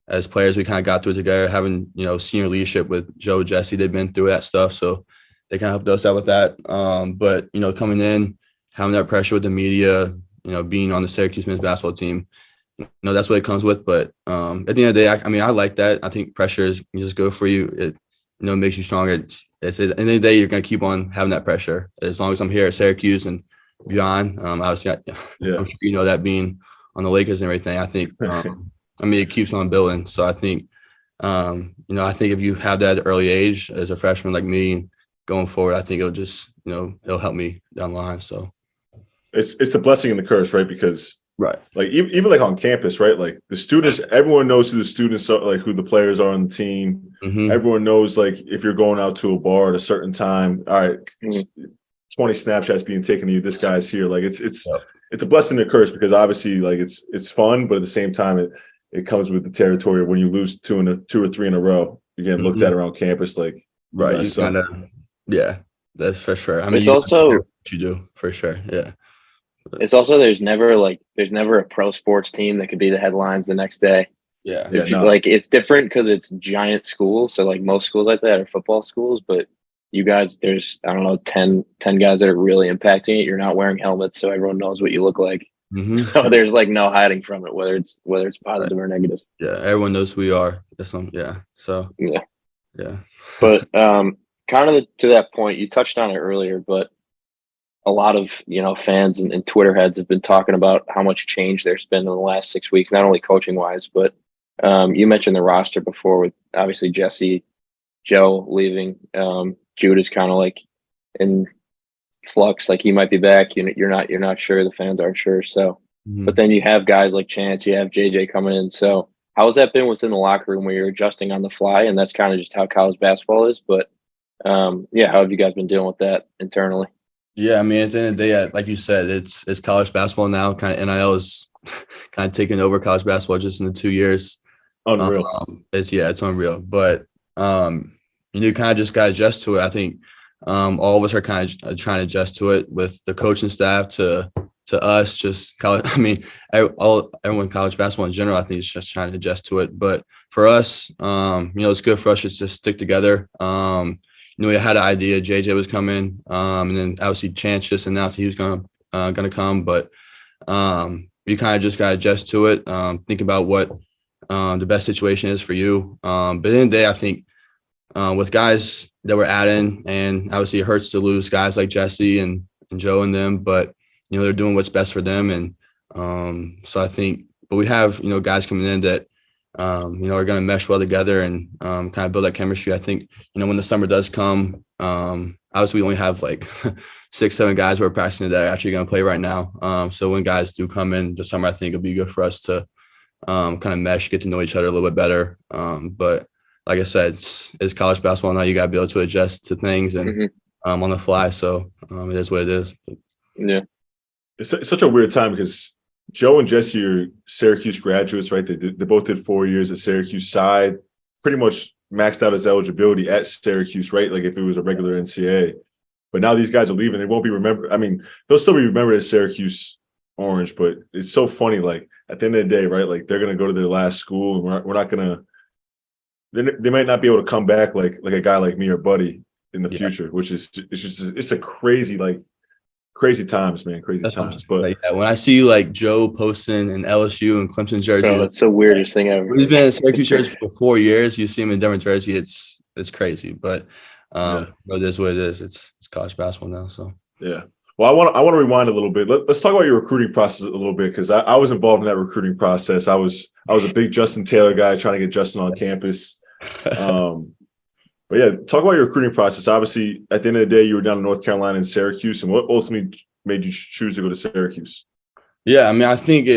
as players, we kind of got through it together. Having senior leadership with Joe, Jesse, they've been through that stuff, so they kind of helped us out with that. But coming in, having that pressure with the media. Being on the Syracuse men's basketball team, that's what it comes with. But at the end of the day, I like that. I think pressure is just good for you. It, makes you stronger. At the end of the day, you're going to keep on having that pressure. As long as I'm here at Syracuse and beyond, obviously, I'm sure that being on the Lakers and everything, I think, it keeps on building. So I think, I think if you have that at an early age as a freshman like me going forward, I think it'll just, it'll help me down the line. So. It's a blessing and the curse, right? Because like even like on campus, right? Like the students, everyone knows who the students are, like who the players are on the team. Mm-hmm. Everyone knows like if you're going out to a bar at a certain time, all right, 20 Snapchats being taken of you. This guy's here. Like it's a blessing and a curse because obviously like it's fun, but at the same time it comes with the territory of when you lose 2 or 3 in a row, you're getting looked at around campus like you kind of that's for sure. I mean, it's also what you do for sure, yeah. It's also there's never a pro sports team that could be the headlines the next day. Yeah. Like it's different because it's giant schools. So like most schools like that are football schools, but you guys, there's, I don't know, 10 guys that are really impacting it. You're not wearing helmets, so everyone knows what you look like. So there's like no hiding from it, whether it's positive or negative. Yeah, everyone knows who we are. That's one. Yeah. So Yeah. yeah. But kind of to that point, you touched on it earlier, but a lot of fans and Twitter heads have been talking about how much change there's been in the last 6 weeks, not only coaching wise, but you mentioned the roster before with obviously Jesse, Joe leaving. Jude is kind of like in flux, like he might be back. You're not sure. The fans aren't sure. So, but then you have guys like Chance, you have JJ coming in. So, how has that been within the locker room where you're adjusting on the fly? And that's kind of just how college basketball is. But yeah, how have you guys been dealing with that internally? Yeah, I mean, at the end of the day, like you said, it's college basketball now. Kind of NIL is kind of taking over college basketball just in the 2 years. Unreal. It's unreal. But you kind of just got to adjust to it. I think all of us are kind of trying to adjust to it, with the coaching staff to us. Just college. I mean, everyone college basketball in general, I think, is just trying to adjust to it. But for us, it's good for us just to stick together. We had an idea. JJ was coming, and then obviously Chance just announced he was gonna come. But you kind of just gotta adjust to it. Think about what the best situation is for you. But at the end of the day, I think with guys that we're adding, and obviously it hurts to lose guys like Jesse and Joe and them, but they're doing what's best for them. And so I think, but we have guys coming in that are going to mesh well together and kind of build that chemistry. I think, when the summer does come, obviously we only have like 6-7 guys who are practicing that are actually going to play right now. So when guys do come in the summer, I think it'll be good for us to kind of mesh, get to know each other a little bit better. But like I said, it's college basketball now. You got to be able to adjust to things and on the fly. So it is what it is. Yeah. It's such a weird time because Joe and Jesse are Syracuse graduates, right? They both did 4 years at Syracuse side, pretty much maxed out his eligibility at Syracuse, right? Like if it was a regular NCAA. But now these guys are leaving. They won't be remembered. I mean, they'll still be remembered as Syracuse Orange, but it's so funny. Like at the end of the day, right? Like they're going to go to their last school and we're not going to – they might not be able to come back like a guy like me or Buddy in the future, which is it's a crazy, like, crazy times, man. Crazy times. But when I see like Joe posting an LSU and Clemson jersey, that's the weirdest thing ever. He's been in Syracuse jersey for 4 years. You see him in different jersey. It's crazy, but but it is what it is. It's college basketball now. So yeah. Well, I want to rewind a little bit. Let's talk about your recruiting process a little bit, because I was involved in that recruiting process. I was a big Justin Taylor guy trying to get Justin on campus. But yeah, talk about your recruiting process. Obviously, at the end of the day, you were down in North Carolina and Syracuse, and what ultimately made you choose to go to Syracuse? Yeah, I mean, I think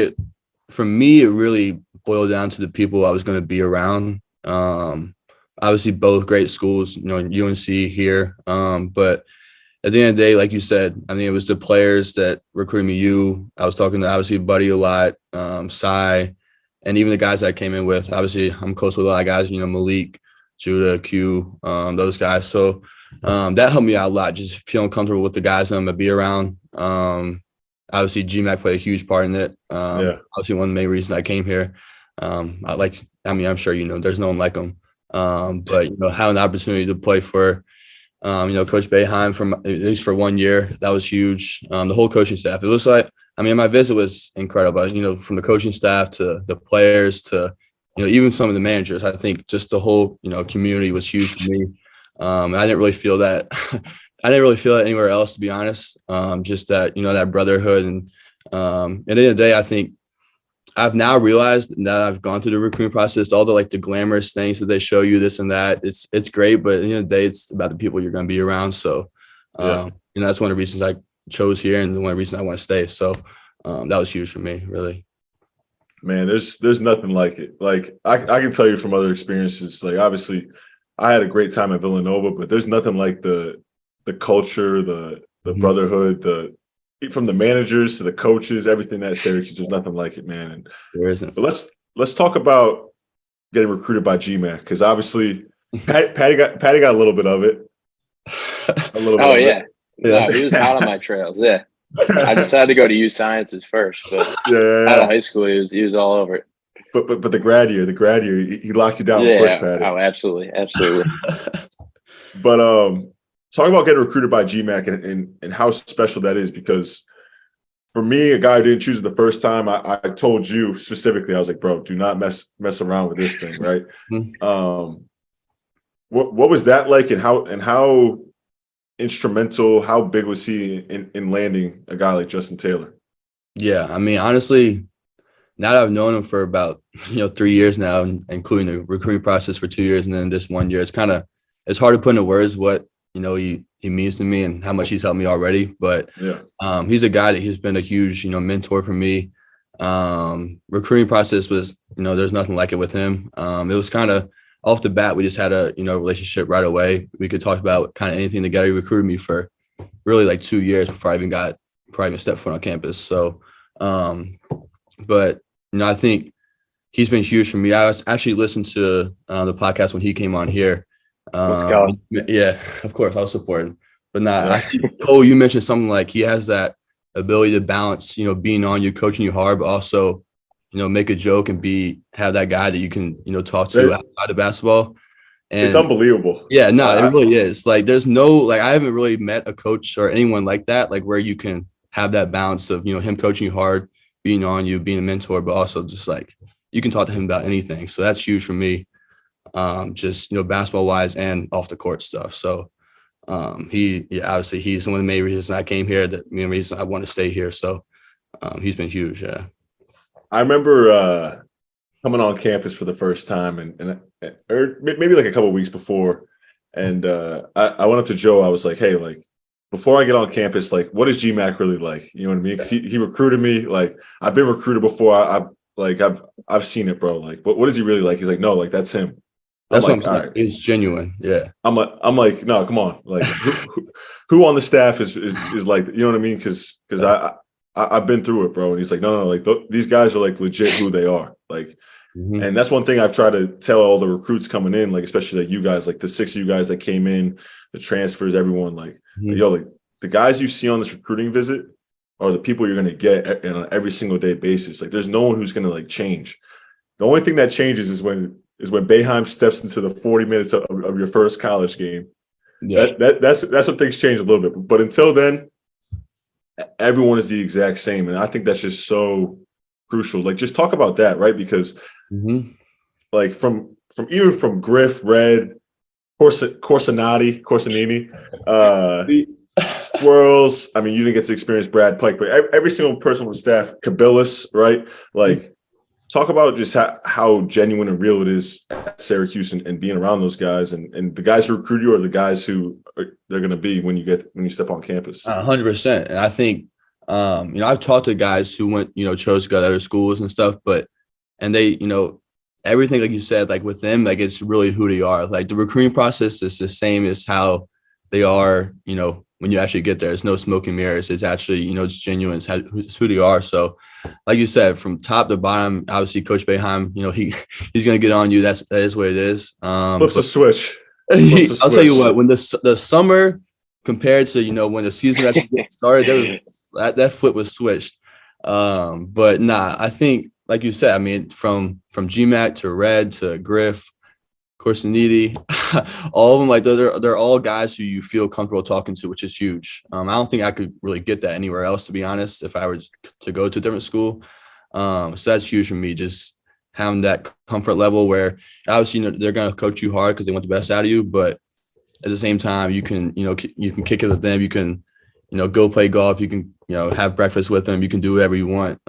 for me, it really boiled down to the people I was going to be around. Obviously, both great schools, UNC here. But at the end of the day, like you said, I think it was the players that recruited me. I was talking to obviously Buddy a lot, Cy, and even the guys I came in with. Obviously, I'm close with a lot of guys, Malik, Judah, Q, those guys. So that helped me out a lot, just feeling comfortable with the guys I'm going to be around. Obviously, GMAC played a huge part in it. Obviously, one of the main reasons I came here. I'm sure there's no one like him. But having the opportunity to play for, Coach Boeheim at least for 1 year, that was huge. The whole coaching staff. It was like, my visit was incredible. From the coaching staff to the players to even some of the managers, I think just the whole, community was huge for me. I didn't really feel that. I didn't really feel it anywhere else, to be honest. Just that, that brotherhood. And at the end of the day, I think I've now realized that I've gone through the recruiting process, all the the glamorous things that they show you, this and that. It's great, but at the end of the day, it's about the people you're going to be around. So, that's one of the reasons I chose here and one of the reasons I want to stay. So that was huge for me, really. Man, there's nothing like it. Like I can tell you from other experiences, like obviously I had a great time at Villanova, but there's nothing like the culture, the brotherhood, from the managers to the coaches, everything at Syracuse, there's nothing like it, man. And there isn't. But let's talk about getting recruited by GMAC, because obviously Patty got a little bit of it. Yeah. No, he was hot on my trails. Yeah. I decided to go to U Sciences first, but out of high school, he was all over it. But the grad year, he locked you down quick, Patty. Oh, absolutely. But talk about getting recruited by GMAC and how special that is, because for me, a guy who didn't choose it the first time, I told you specifically, I was like, bro, do not mess around with this thing, right? What was that like, and how instrumental, how big was he in landing a guy like Justin Taylor? Yeah, I mean, honestly, now that I've known him for about 3 years now, including the recruiting process for 2 years and then this 1 year, it's hard to put into words what he means to me and how much he's helped me already. But yeah, he's a guy that he's been a huge mentor for me. Recruiting process was there's nothing like it with him. It was kind of off the bat, we just had a relationship right away. We could talk about kind of anything together. He recruited me for really like 2 years before I even stepped foot on campus. So, but I think he's been huge for me. I was actually listened to the podcast when he came on here. Let's go. Yeah, of course, I was supporting. But I think, Cole, you mentioned something like he has that ability to balance, being on you, coaching you hard, but also, make a joke and have that guy that you can, talk to outside of basketball. And it's unbelievable. Yeah, no, it really is. Like, there's no, I haven't really met a coach or anyone like that, like where you can have that balance of, him coaching you hard, being on you, being a mentor, but also just like you can talk to him about anything. So that's huge for me, just, basketball wise and off the court stuff. So obviously he's one of the main reasons I came here, the main reason I want to stay here. So he's been huge. Yeah. I remember coming on campus for the first time or maybe like a couple of weeks before. And I went up to Joe. I was like, hey, like, before I get on campus, like, what is GMAC really like? You know what I mean? Because he recruited me. Like, I've been recruited before. I've seen it, bro. Like, what is he really like? He's like, no, like, that's him. That's like, what I'm saying. Right. It's genuine. Yeah. I'm like, no, come on. Like, who on the staff is like, you know what I mean? Because I've been through it, bro. And he's like, no, like these guys are like legit who they are. Like, and that's one thing I've tried to tell all the recruits coming in, like, especially like you guys, like the 6 of you guys that came in, the transfers, everyone, like, yo, like the guys you see on this recruiting visit are the people you're going to get on an every single day basis. Like, there's no one who's going to like change. The only thing that changes is when Boeheim steps into the 40 minutes of your first college game. Yeah. That's when things change a little bit. But until then, everyone is the exact same. And I think that's just so crucial. Like, just talk about that, right? Because like from Griff, Red, Corsinati, Swirls. I mean, you didn't get to experience Brad Pike, but every single person on the staff, Kabilis, right? Like, talk about just how genuine and real it is at Syracuse and being around those guys and the guys who recruit you are the guys who they're going to be when you step on campus. 100%. And I think, I've talked to guys who went, chose to go to other schools and stuff, and they, everything, like you said, like with them, like it's really who they are. Like the recruiting process is the same as how they are, when you actually get there. It's no smoke and mirrors. It's actually, it's genuine. It's who they are. So, like you said, from top to bottom, obviously Coach Boeheim, he's going to get on you. That is what it is. Flips a switch. I'll tell you what, when the summer compared to, when the season actually started, that flip was switched. But I think, like you said, I mean, from GMAC to Red to Griff, Corsinati, all of them, like they're all guys who you feel comfortable talking to, which is huge. I don't think I could really get that anywhere else, to be honest, if I were to go to a different school. So that's huge for me, just having that comfort level where obviously they're going to coach you hard because they want the best out of you, but at the same time you can kick it with them, you can go play golf, you can have breakfast with them, you can do whatever you want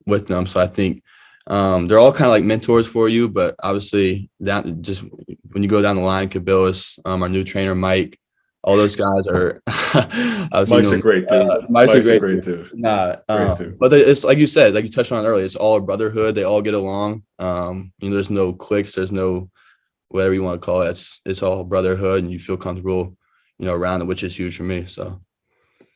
with them. So I think they're all kind of like mentors for you, but obviously just when you go down the line, Kabilis, our new trainer, Mike, all those guys are. Mike's a great dude. Mike's a great dude. But it's like you said, like you touched on earlier, it's all a brotherhood. They all get along. There's no cliques. There's no whatever you want to call it. It's all brotherhood, and you feel comfortable, around it, which is huge for me. So,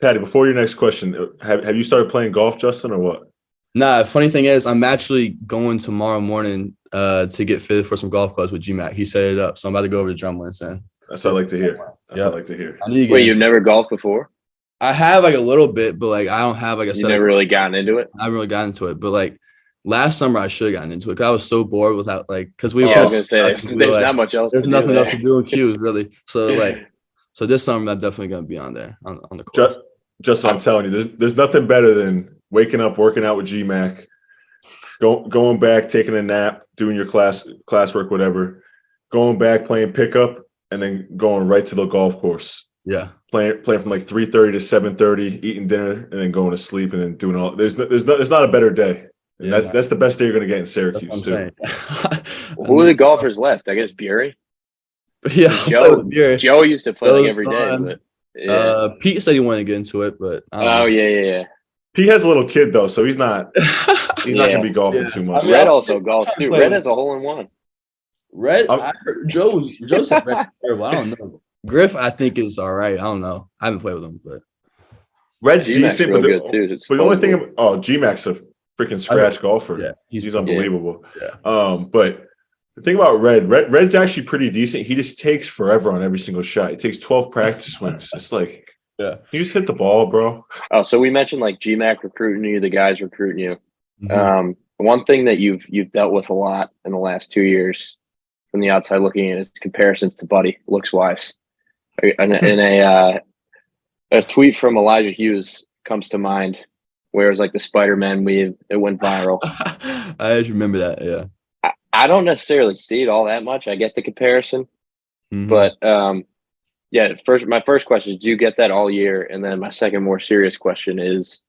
Patty, before your next question, have you started playing golf, Justin, or what? Nah, funny thing is, I'm actually going tomorrow morning to get fitted for some golf clubs with GMAC. He set it up, so I'm about to go over to Drumlin soon. That's what I like to hear. That's what I like to hear. Wait, you've never golfed before? I have like a little bit, but like I don't have like a. You never really gotten into it? I haven't really gotten into it, but like last summer I should have gotten into it because I was so bored without like because we. I was gonna say there's not much else. There's nothing else to do in Cuse really. So so this summer I'm definitely gonna be on there on the course. Justin, I'm telling you, there's nothing better than waking up, working out with GMAC, going back, taking a nap, doing your classwork, whatever, going back, playing pickup, and then going right to the golf course. Yeah. Playing from like 3:30 to 7:30, eating dinner, and then going to sleep, and then doing all. There's not a better day. And that's the best day you're going to get in Syracuse too. Who are the golfers left? I guess Bury. Yeah, Joe used to play like every day. But, yeah. Pete said he wanted to get into it, but yeah. Pete has a little kid though, so he's not going to be golfing too much. Red also golfs too. Red has a hole-in-one. Red, Joe said Red is terrible. I don't know. Griff, I think is all right. I don't know. I haven't played with him, but Red's decent, but good too. But the only thing, GMAC's a freaking scratch golfer. Yeah, he's unbelievable. Yeah. But the thing about Red's actually pretty decent. He just takes forever on every single shot. He takes 12 practice swings. It's like, you just hit the ball, bro. Oh, so we mentioned like GMAC recruiting you, the guys recruiting you. Mm-hmm. One thing that you've dealt with a lot in the last 2 years from the outside looking in is comparisons to Buddy, looks wise. And a tweet from Elijah Hughes comes to mind where it was like the Spider-Man weave. It went viral. I just remember that, yeah. I don't necessarily see it all that much. I get the comparison. But my first question is, do you get that all year? And then my second more serious question is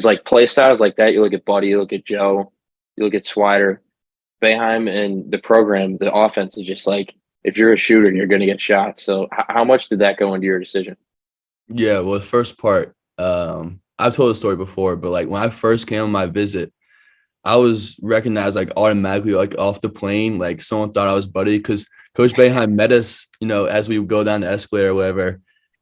like play styles like that. You look at Buddy, you look at Joe, you look at Swider, Boeheim, and the program, the offense is just like, if you're a shooter, you're going to get shots. So how much did that go into your decision? Yeah, well, the first part, I've told the story before, but like when I first came on my visit, I was recognized like automatically, like off the plane, like someone thought I was Buddy because Coach Boeheim met us, as we go down the escalator or whatever.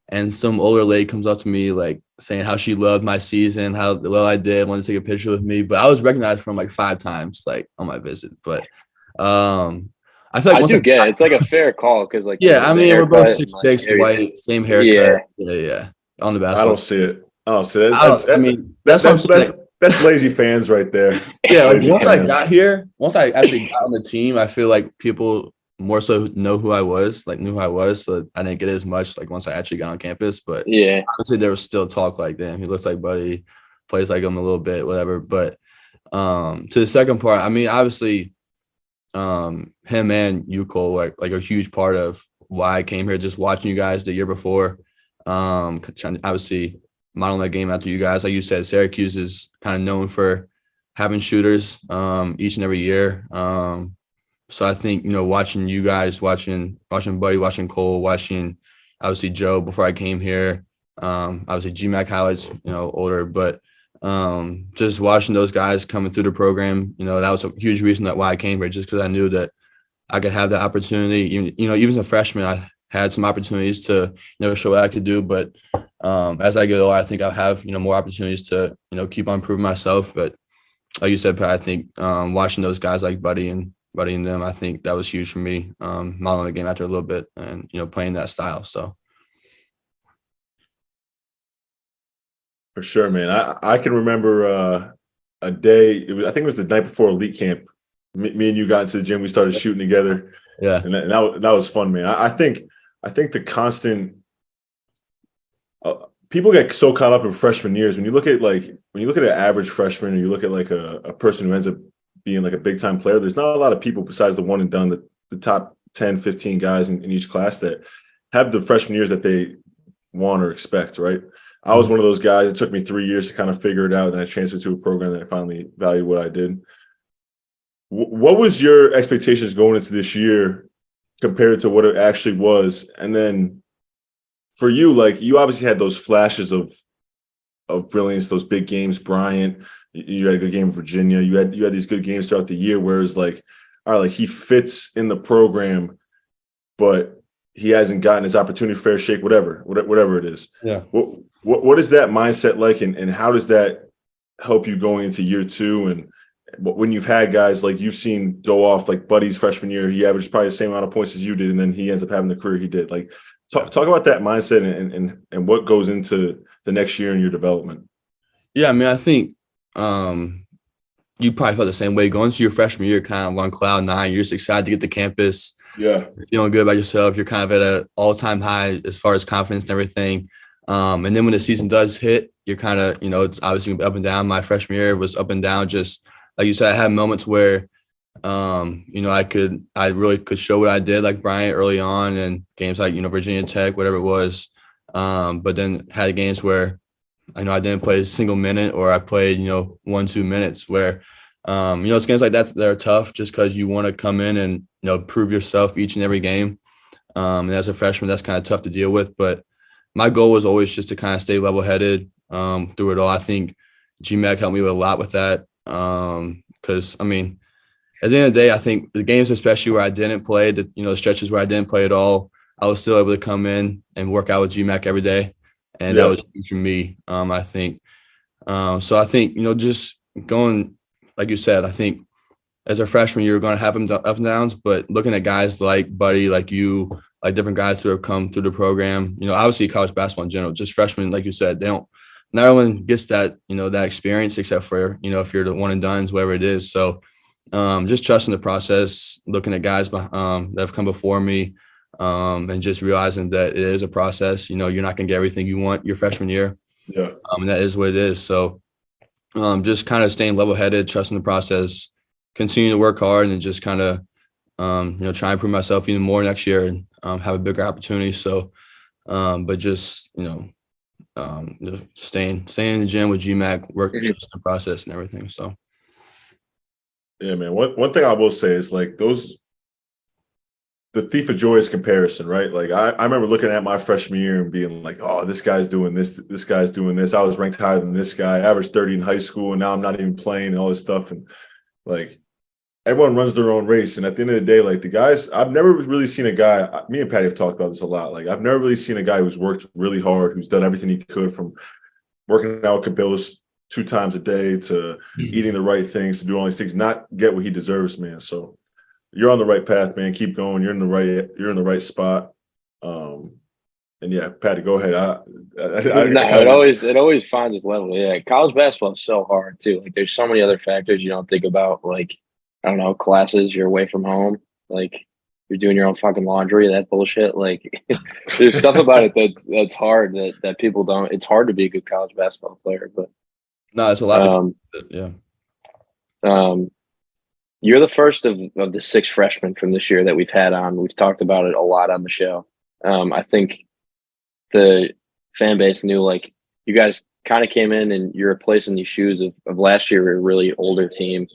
And some older lady comes up to me like saying how she loved my season, how well I did, wanted to take a picture with me. But I was recognized from like 5 times like on my visit. But I feel like it's like a fair call because like we're both 6'6", white, same haircut. Yeah. On the basketball. I don't see it. That's lazy fans right there. Yeah, like once I actually got on the team, I feel like people more so knew who I was. So I didn't get as much like once I actually got on campus. But yeah, honestly, there was still talk like, damn, he looks like Buddy, plays like him a little bit, whatever. But to the second part, I mean, obviously, him and you, Cole, like a huge part of why I came here. Just watching you guys the year before, obviously modeling that game after you guys. Like you said, Syracuse is kind of known for having shooters each and every year. So I think, watching you guys, watching Buddy, watching Cole, watching obviously Joe before I came here, obviously GMAC highlights, older, but just watching those guys coming through the program, that was a huge reason why I came here, just because I knew that I could have the opportunity. Even as a freshman, I had some opportunities to, show what I could do. But as I get older, I think I'll have, more opportunities to, keep on improving myself. But like you said, Pat, I think watching those guys like Buddy and them, I think that was huge for me, modeling the game after a little bit and, playing that style. So. For sure, man. I can remember a day. I think it was the night before elite camp. Me and you got into the gym. We started shooting together. Yeah, and that was fun, man. I think the constant people get so caught up in freshman years. When you look at an average freshman, or you look at like a person who ends up being like a big time player, there's not a lot of people besides the one and done, the top 10, 15 guys in each class that have the freshman years that they want or expect, right? I was one of those guys. It took me 3 years to kind of figure it out. Then I transferred to a program that I finally valued what I did. What was your expectations going into this year compared to what it actually was? And then for you, like you obviously had those flashes of brilliance, those big games, Bryant. You had a good game in Virginia. You had these good games throughout the year, whereas like, all right, like he fits in the program, but he hasn't gotten his opportunity, fair shake, whatever it is. Yeah. What is that mindset like, and how does that help you going into year 2? And when you've had guys like you've seen go off, like Buddy's freshman year, he averaged probably the same amount of points as you did, and then he ends up having the career he did. Like, talk about that mindset and what goes into the next year in your development. Yeah, I mean, I think you probably felt the same way going into your freshman year, kind of on cloud 9. You're just excited to get to campus. Yeah, feeling good about yourself. You're kind of at an all-time high as far as confidence and everything. And then when the season does hit, you're kind of, it's obviously up and down. My freshman year was up and down. Just like you said, I had moments where, I really could show what I did, like Bryant early on, and games like, Virginia Tech, whatever it was. But then had games where, I didn't play a single minute, or I played, 1-2 minutes where, it's games like that are tough just because you want to come in and, prove yourself each and every game. And as a freshman, that's kind of tough to deal with. But my goal was always just to kind of stay level-headed through it all. I think GMAC helped me a lot with that because, at the end of the day, I think the games, especially where I didn't play, the stretches where I didn't play at all, I was still able to come in and work out with GMAC every day. And that was huge for me, I think. So I think, just going, like you said, I think as a freshman, you're going to have up and downs, but looking at guys like Buddy, like you, like different guys who have come through the program, obviously college basketball in general, just freshmen, like you said, not everyone gets that, that experience except for, if you're the one and dones, whatever it is. So just trusting the process, looking at guys that have come before me, and just realizing that it is a process. You're not going to get everything you want your freshman year. Yeah. And that is what it is. So just kind of staying level-headed, trusting the process, continue to work hard, and just kind of, try and prove myself even more next year and have a bigger opportunity. So, but just, staying in the gym with GMAC, work, trusting the process and everything. So. Yeah, man. One thing I will say is like the thief of joy is comparison, right? Like I remember looking at my freshman year and being like, oh, this guy's doing this guy's doing this. I was ranked higher than this guy, averaged 30 in high school, and now I'm not even playing and all this stuff. And like everyone runs their own race. And at the end of the day, like the guys, I've never really seen a guy, me and Patty have talked about this a lot. Like I've never really seen a guy who's worked really hard, who's done everything he could, from working out Cabillas 2 times a day to eating the right things, to do all these things, not get what he deserves, man. So you're on the right path, man. Keep going. You're in the right spot. And yeah, Patty, go ahead. It always finds its level. Yeah, college basketball is so hard too. Like there's so many other factors you don't think about. Like I don't know, classes. You're away from home. Like you're doing your own fucking laundry. That bullshit. Like there's stuff about it that's hard that people don't. It's hard to be a good college basketball player, but no, it's a lot. Yeah. You're the first of the 6 freshmen from this year that we've had on. We've talked about it a lot on the show. I think the fan base knew, like, you guys kind of came in and you're replacing these shoes of last year, a really older team.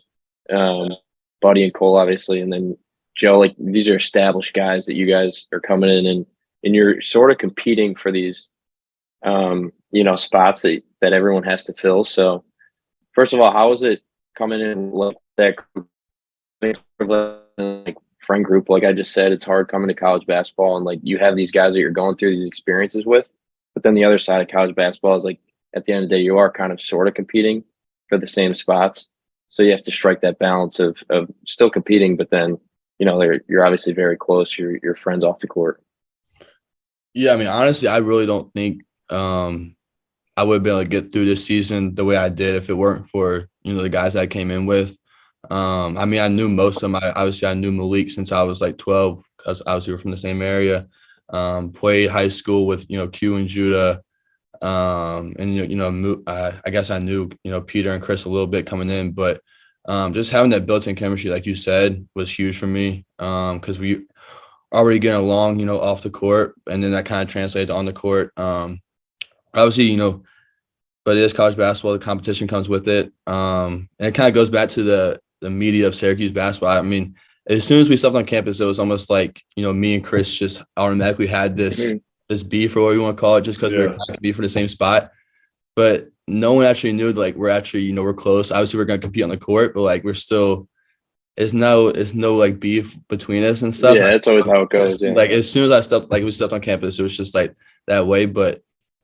Buddy and Cole, obviously, and then Joe. Like, these are established guys that you guys are coming in and you're sort of competing for these, spots that everyone has to fill. So, first of all, how is it coming in like that group? Like friend group, like I just said, it's hard coming to college basketball, and like you have these guys that you're going through these experiences with, but then the other side of college basketball is like at the end of the day you are kind of sort of competing for the same spots, so you have to strike that balance of still competing, but then you're obviously very close, you're friends off the court. Yeah, honestly, I really don't think I would be able to get through this season the way I did if it weren't for the guys I came in with. I knew most of them. I knew Malik since I was like 12, because obviously we're from the same area. Played high school with Q and Judah, and I guess I knew Peter and Chris a little bit coming in, but just having that built-in chemistry, like you said, was huge for me, because we already getting along, off the court, and then that kind of translated on the court. Obviously, but it is college basketball. The competition comes with it, and it kind of goes back to the media of Syracuse basketball. As soon as we stepped on campus, it was almost like me and Chris just automatically had this beef, or what you want to call it, just because we were trying to be for the same spot. But no one actually knew we're actually we're close. Obviously, we're going to compete on the court, but like we're still. It's no like beef between us and stuff. Yeah, that's always how it goes. Yeah. Like as soon as we stepped on campus, it was just like that way. But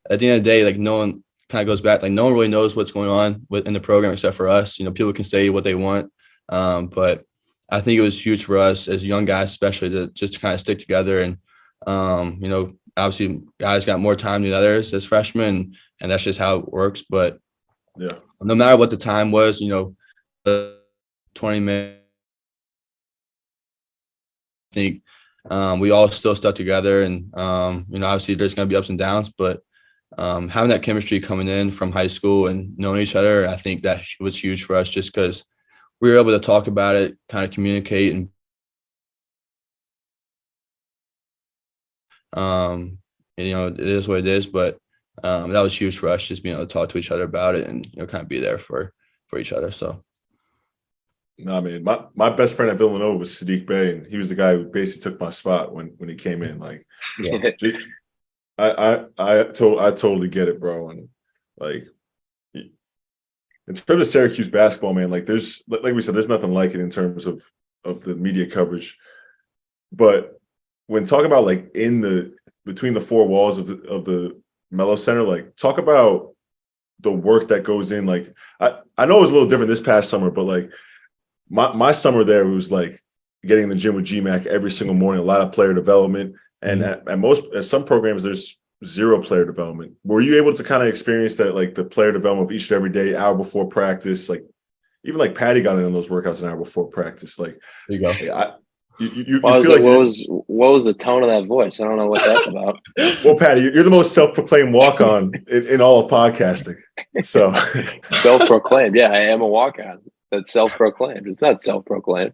at the end of the day, like no one kind of goes back. Like no one really knows what's going on in the program except for us. People can say what they want. But I think it was huge for us as young guys, especially to kind of stick together. And, obviously guys got more time than others as freshmen, and that's just how it works. But yeah, no matter what the time was, the 20 minutes, I think we all still stuck together. And, obviously there's going to be ups and downs, but having that chemistry coming in from high school and knowing each other, I think that was huge for us just because we were able to talk about it, kind of communicate, and it is what it is. But that was huge for us, just being able to talk to each other about it and kind of be there for each other. So. No, man, my best friend at Villanova was Sadiq Bey, and he was the guy who basically took my spot when he came in. Like, I totally get it, bro. And like, in terms of Syracuse basketball, man, like like we said, there's nothing like it in terms of the media coverage. But when talking about like between the four walls of the Mello Center, like talk about the work that goes in. Like, I know it was a little different this past summer, but like my summer there was like getting in the gym with GMAC every single morning, a lot of player development. And at some programs, there's zero player development. Were you able to kind of experience that, like the player development of each and every day, hour before practice? Like even like Patty got in on those workouts an hour before practice. Like there you go. You what feel what was the tone of that voice? I don't know what that's about. Well, Patty, you're the most self-proclaimed walk-on in all of podcasting. So Self-proclaimed. Yeah, I am a walk-on. That's self-proclaimed. It's not self-proclaimed.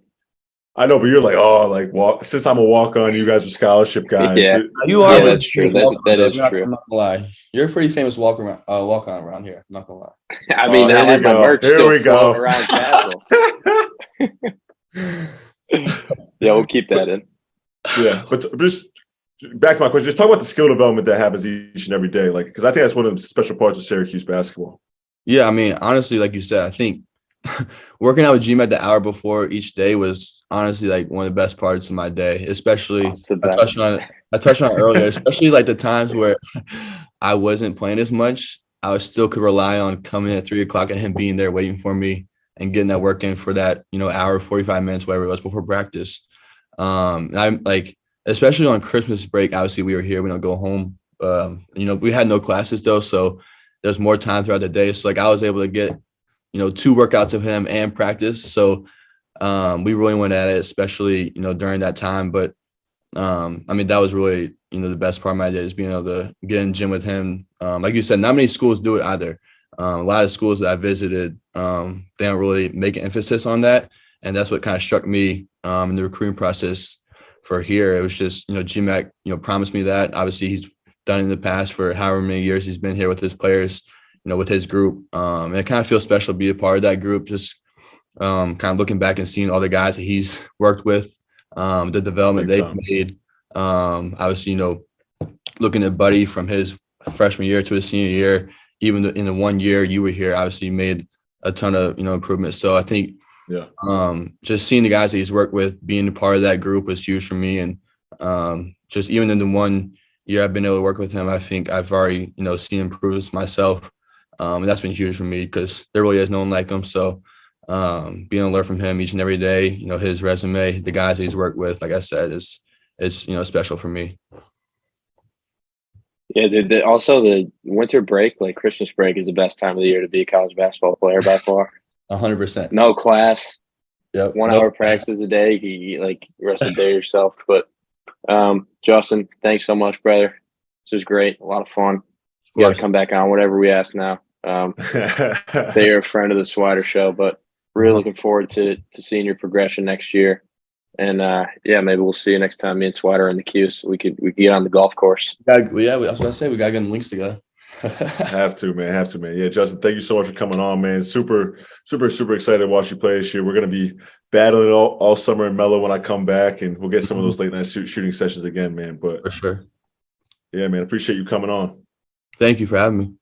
I know, but you're like, oh, like since I'm a walk-on, you guys are scholarship guys. Yeah, you are. Yeah, that's true. That is true. I'm not gonna lie. You're a pretty famous walk-on around here. I'm not gonna lie. I mean, I have my merch still floating around Castle. Yeah, we'll keep that in. Yeah, but just back to my question. Just talk about the skill development that happens each and every day, like because I think that's one of the special parts of Syracuse basketball. Yeah, I mean, honestly, like you said, I think working out with GMAT the hour before each day was honestly like one of the best parts of my day, especially I touched on it earlier, especially like the times where I wasn't playing as much. I still could rely on coming at 3 o'clock and him being there waiting for me and getting that work in for that, hour, 45 minutes, whatever it was before practice. I'm like, especially on Christmas break, obviously we were here, we don't go home. We had no classes though. So there's more time throughout the day. So like I was able to get, 2 workouts of him and practice. So we really went at it, especially, during that time. But I mean, that was really, the best part of my day is being able to get in the gym with him. Like you said, not many schools do it either. A lot of schools that I visited, they don't really make an emphasis on that. And that's what kind of struck me in the recruiting process for here. It was just, GMAC, promised me that. Obviously, he's done in the past for however many years he's been here with his players, with his group. And it kind of feels special to be a part of that group, just kind of looking back and seeing all the guys that he's worked with, the development they've made. Obviously, looking at Buddy from his freshman year to his senior year, even in the 1 year you were here, obviously you made a ton of, improvements. So I think just seeing the guys that he's worked with, being a part of that group was huge for me. And just even in the 1 year I've been able to work with him, I think I've already, seen improvements myself. And that's been huge for me because there really is no one like him. So being able to learn from him each and every day, his resume, the guys that he's worked with, like I said, is special for me. Yeah, dude. Also, the winter break, like Christmas break, is the best time of the year to be a college basketball player by far. 100%. No class. Yep. 1 hour practice a day. You like rest of the day yourself. But Justin, thanks so much, brother. This was great. A lot of fun. You got to come back on whatever we ask now. You're a friend of the Swider Show, but really looking forward to seeing your progression next year. And maybe we'll see you next time. Me and Swider are in the Cuse. We could get on the golf course. I was gonna say we gotta get the links together. Have to, man. Yeah, Justin, thank you so much for coming on, man. Super, super, super excited to watch you play this year. We're gonna be battling all summer in Mello when I come back, and we'll get some of those late night shooting sessions again, man. But for sure. Yeah, man. Appreciate you coming on. Thank you for having me.